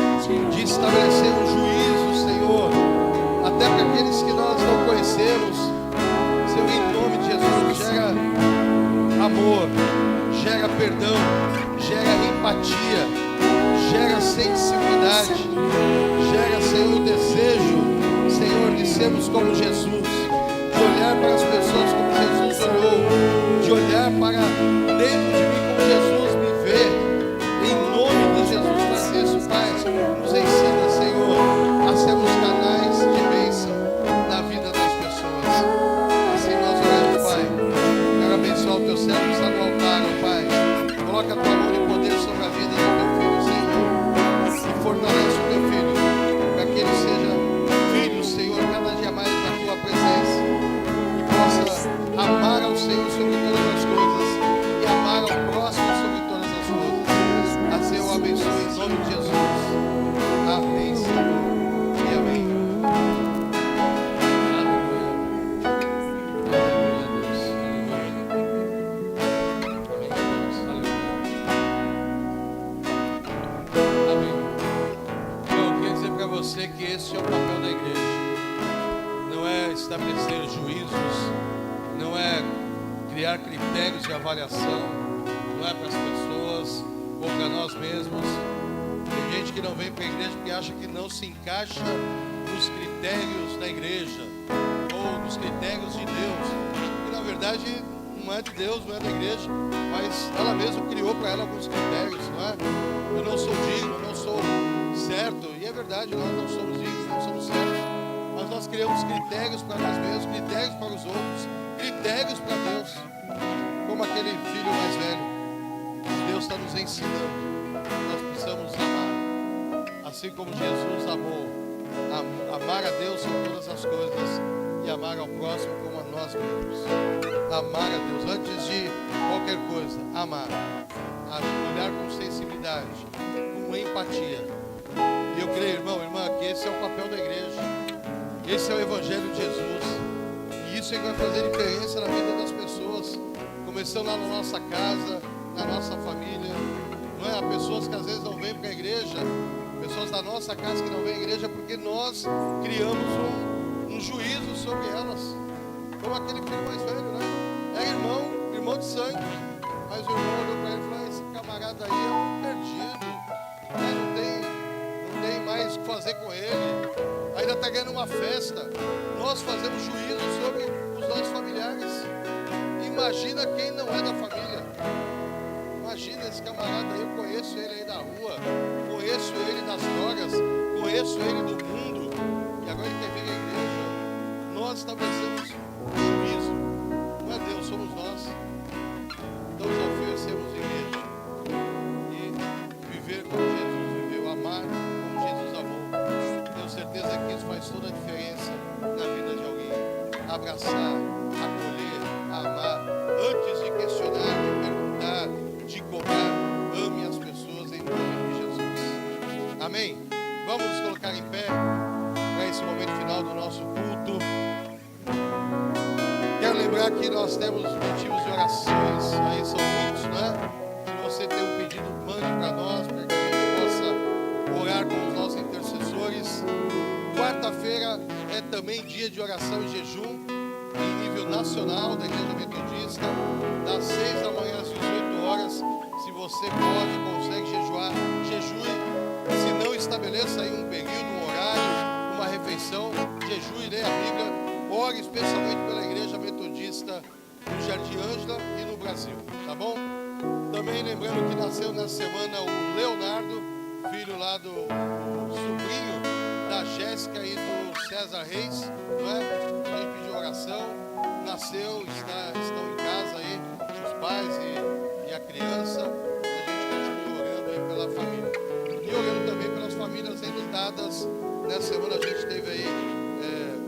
de estabelecer um juízo, Senhor, até para aqueles que nós não conhecemos. Senhor, em nome de Jesus, gera amor, gera perdão, gera empatia, gera sensibilidade, gera, Senhor, o desejo, Senhor, de sermos como Jesus, de olhar para as pessoas como Jesus olhou, de olhar para dentro de mim como Jesus me vê. Em nome de Jesus, faz isso, Pai. Nos ensina, Senhor, a sermos canais de bênção na vida das pessoas. Assim nós oramos, Pai. Quero abençoar o Teu servo que está no altar, ó Pai. Coloca a Tua mão de poder sobre a vida do Teu filho, Senhor. E fortalece o Teu filho, para que ele seja filho, Senhor, cada dia mais na Tua presença. E possa amar ao Senhor sobre todas as coisas e amar ao próximo sobre todas as coisas. Assim eu abençoe em nome de Jesus. Amém, Senhor. E amém. Aleluia. Aleluia, Deus. Aleluia. Amém, Deus. Aleluia. Amém. Eu queria dizer para você que esse é o papel da igreja. Não é estabelecer juízos, não é criar critérios de avaliação, não é para as pessoas ou para nós mesmos. Tem gente que não vem para a igreja porque acha que não se encaixa nos critérios da igreja ou nos critérios de Deus. E na verdade não é de Deus, não é da igreja, mas ela mesma criou para ela alguns critérios, não é? Eu não sou digno, eu não sou certo. E é verdade, nós não somos dignos, não somos certos. Mas nós criamos critérios para nós mesmos, critérios para os outros, critérios para Deus, como aquele filho mais velho. Deus está nos ensinando. Nós precisamos amar, assim como Jesus amou, amar a Deus sobre todas as coisas e amar ao próximo como a nós mesmos. Amar a Deus antes de qualquer coisa, amar, olhar com sensibilidade, com empatia. E eu creio, irmão, irmã, que esse é o papel da igreja. Esse é o Evangelho de Jesus. E isso é que vai fazer diferença na vida das pessoas. Começando lá na nossa casa, na nossa família. Não é? Há pessoas que às vezes não vêm para a igreja, pessoas da nossa casa que não vêm à igreja porque nós criamos um juízo sobre elas. Como aquele filho mais velho, né? É irmão de sangue. Mas o irmão olhou para ele e falou: esse camarada aí é um perdido. Não tem mais o que fazer com ele. Ainda está ganhando uma festa. Nós fazemos juízo sobre os nossos familiares. Imagina quem não é da família. Imagina esse camarada aí, eu conheço ele aí da rua, conheço ele das drogas, conheço ele do mundo, e agora ele quer vir à igreja. Nós estabelecemos juízo. Não é Deus, somos nós. Então os desafio é sermos igreja e viver como Jesus. abraçar, acolher, amar, antes de questionar, de perguntar, de cobrar, ame as pessoas em nome de Jesus. Amém? Vamos nos colocar em pé para esse momento final do nosso culto. Quero lembrar que nós temos motivos de orações, aí são muitos, né? Se você tem um pedido, mande para nós, para que a gente possa orar com os nossos intercessores. Quarta-feira é também dia de oração e jejum, em nível nacional da Igreja Metodista, das 6 da manhã às 18 horas. Se você pode, consegue jejuar, jejue. Se não, estabeleça aí um período, um horário, uma refeição, jejue, leia a Bíblia. Ore especialmente pela Igreja Metodista no Jardim Ângela e no Brasil, tá bom? Também lembrando que nasceu nessa semana o Leonardo, filho lá do sobrinho da Jéssica e do César Reis, não é? A gente pediu oração, nasceu, estão em casa aí, os pais e a criança, e a gente continua orando aí pela família. E orando também pelas famílias enlutadas. Nessa semana a gente teve aí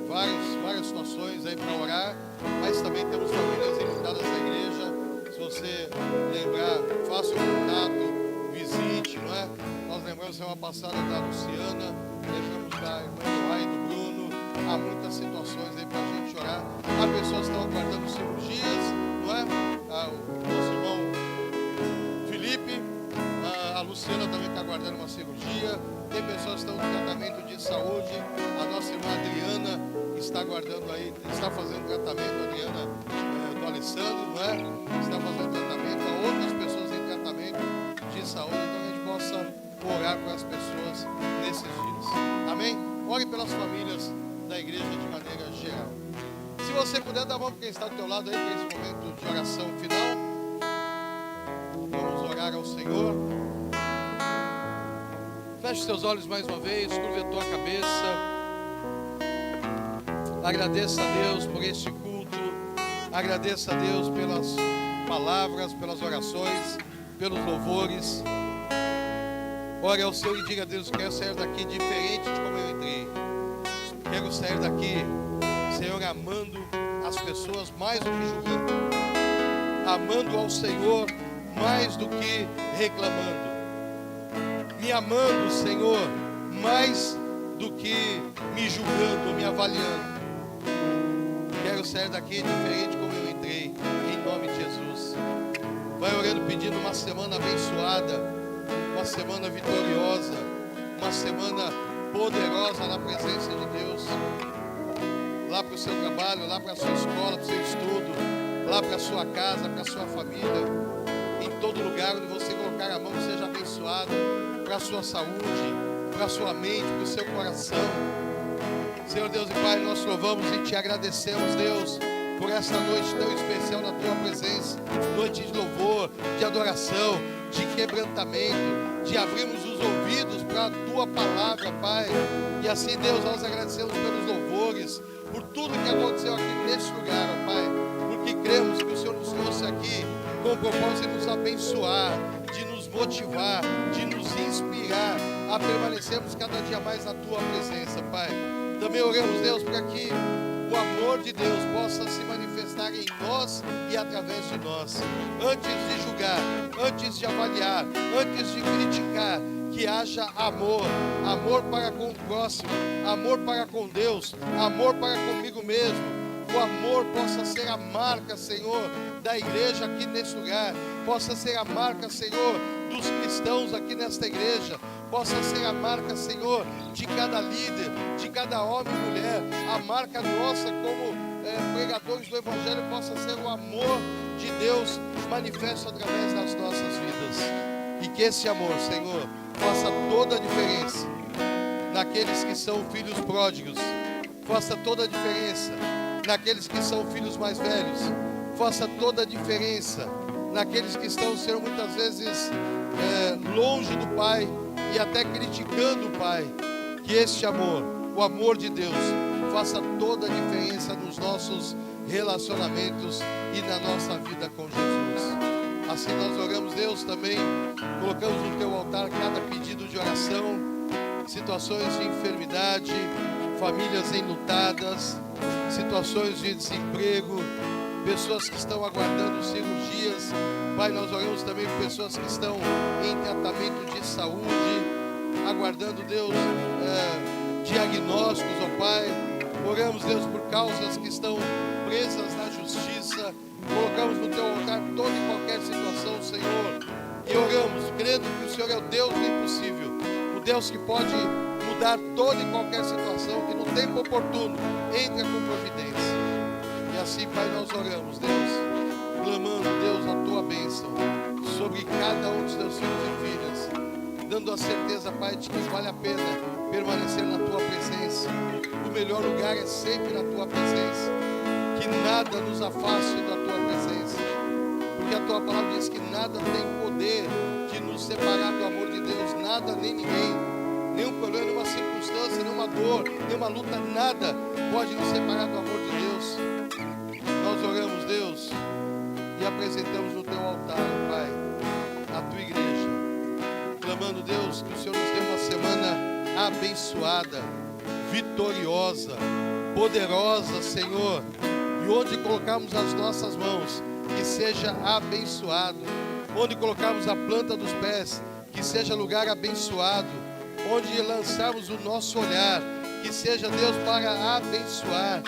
várias situações aí para orar, mas também temos famílias enlutadas na igreja. Se você lembrar, faça um contato, visite, não é? Nós lembramos semana passada da Luciana, lembramos da irmã Eloá e do Bruno. Há muitas situações aí para a gente orar. Há pessoas que estão aguardando cirurgias, não é? O nosso irmão Felipe, a Luciana também está aguardando uma cirurgia. Tem pessoas que estão no tratamento de saúde. A nossa irmã Adriana está aguardando aí, está fazendo tratamento, a Adriana do Alessandro, não é? Está fazendo tratamento. Há outras pessoas em tratamento de saúde, então a gente possa orar para as pessoas nesses dias. Amém? Ore pelas famílias da igreja de maneira geral. Se você puder dar a mão para quem está do teu lado aí para esse momento de oração final. Vamos orar ao Senhor. Feche os teus olhos mais uma vez, curva a tua cabeça. Agradeça a Deus por este culto. Agradeça a Deus pelas palavras, pelas orações, pelos louvores. Ore ao Senhor e diga a Deus: quero sair daqui diferente de como eu entrei. Quero sair daqui, Senhor, amando as pessoas mais do que julgando. Amando ao Senhor mais do que reclamando. Me amando, Senhor, mais do que me julgando, me avaliando. Quero sair daqui diferente como eu entrei, em nome de Jesus. Vai orando pedindo uma semana abençoada, uma semana vitoriosa, uma semana poderosa na presença de Deus. Lá para o seu trabalho, lá para a sua escola, para o seu estudo, lá para a sua casa, para a sua família. Em todo lugar onde você colocar a mão, seja abençoado. Para a sua saúde, para a sua mente, para o seu coração. Senhor Deus e Pai, nós louvamos e te agradecemos, Deus, por esta noite tão especial na tua presença. Noite de louvor, de adoração, de quebrantamento, de abrirmos os ouvidos para a tua palavra, Pai. E assim, Deus, nós agradecemos pelos louvores, por tudo que aconteceu aqui neste lugar, ó Pai. Porque cremos que o Senhor nos trouxe aqui com o propósito de nos abençoar, de nos motivar, de nos inspirar a permanecermos cada dia mais na tua presença, Pai. Também oramos, Deus, para que o amor de Deus possa se manifestar em nós e através de nós. Antes de julgar, antes de avaliar, antes de criticar, que haja amor, amor para com o próximo, amor para com Deus, amor para comigo mesmo. O amor possa ser a marca, Senhor, da igreja aqui nesse lugar, possa ser a marca, Senhor, dos cristãos aqui nesta igreja, possa ser a marca, Senhor, de cada líder, de cada homem e mulher, a marca nossa como pregadores do Evangelho possa ser o amor de Deus manifesto através das nossas vidas. E que esse amor, Senhor, faça toda a diferença naqueles que são filhos pródigos, faça toda a diferença naqueles que são filhos mais velhos, faça toda a diferença naqueles que estão, Senhor, muitas vezes longe do Pai e até criticando o Pai. Que este amor, o amor de Deus, faça toda a diferença nos nossos relacionamentos e na nossa vida com Jesus. Assim nós oramos, Deus, também colocamos no teu altar cada pedido de oração, situações de enfermidade, famílias enlutadas, situações de desemprego, pessoas que estão aguardando cirurgias. Pai, nós oramos também por pessoas que estão em tratamento de saúde, aguardando, Deus, diagnósticos, ó Pai. Oramos, Deus, por causas que estão presas na justiça. Colocamos no Teu altar toda e qualquer situação, Senhor. E oramos, crendo que o Senhor é o Deus do impossível, o Deus que pode mudar toda e qualquer situação, que no tempo oportuno entra com providência. E assim, Pai, nós oramos, Deus, clamando, Deus, a Tua bênção sobre cada um dos Teus filhos e filhas, dando a certeza, Pai, de que vale a pena permanecer na Tua presença. O melhor lugar é sempre na Tua presença. Que nada nos afaste da Tua presença, porque a Tua palavra diz que nada tem poder de nos separar do amor de Deus, nada nem ninguém, nenhum problema, nenhuma circunstância, nenhuma dor, nenhuma luta, nada pode nos separar do amor de Deus. Nós oramos, Deus, e apresentamos no Teu altar, Pai, a Tua igreja, clamando, Deus, que o Senhor nos dê uma semana abençoada, vitoriosa, poderosa, Senhor. E onde colocarmos as nossas mãos, que seja abençoado. Onde colocarmos a planta dos pés, que seja lugar abençoado. Onde lançarmos o nosso olhar, que seja, Deus, para abençoar.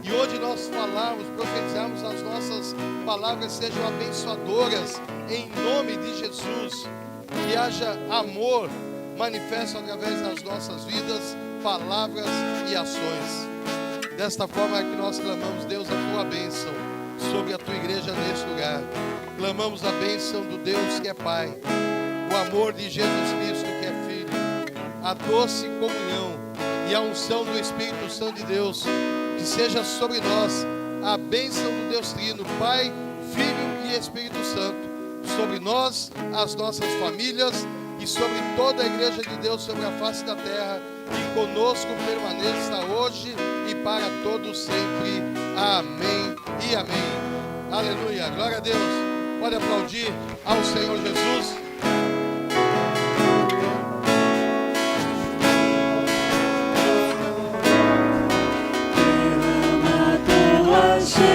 E onde nós falarmos, profetizarmos, as nossas palavras sejam abençoadoras, em nome de Jesus. Que haja amor manifesto através das nossas vidas, palavras e ações. Desta forma é que nós clamamos, Deus, a Tua bênção sobre a Tua igreja neste lugar. Clamamos a bênção do Deus que é Pai, o amor de Jesus Cristo que é Filho, a doce comunhão e a unção do Espírito Santo de Deus, que seja sobre nós a bênção do Deus Trino, Pai, Filho e Espírito Santo, sobre nós, as nossas famílias e sobre toda a igreja de Deus sobre a face da terra, e conosco permaneça hoje e para todos sempre. Amém e amém. Aleluia. Glória a Deus. Pode aplaudir ao Senhor Jesus.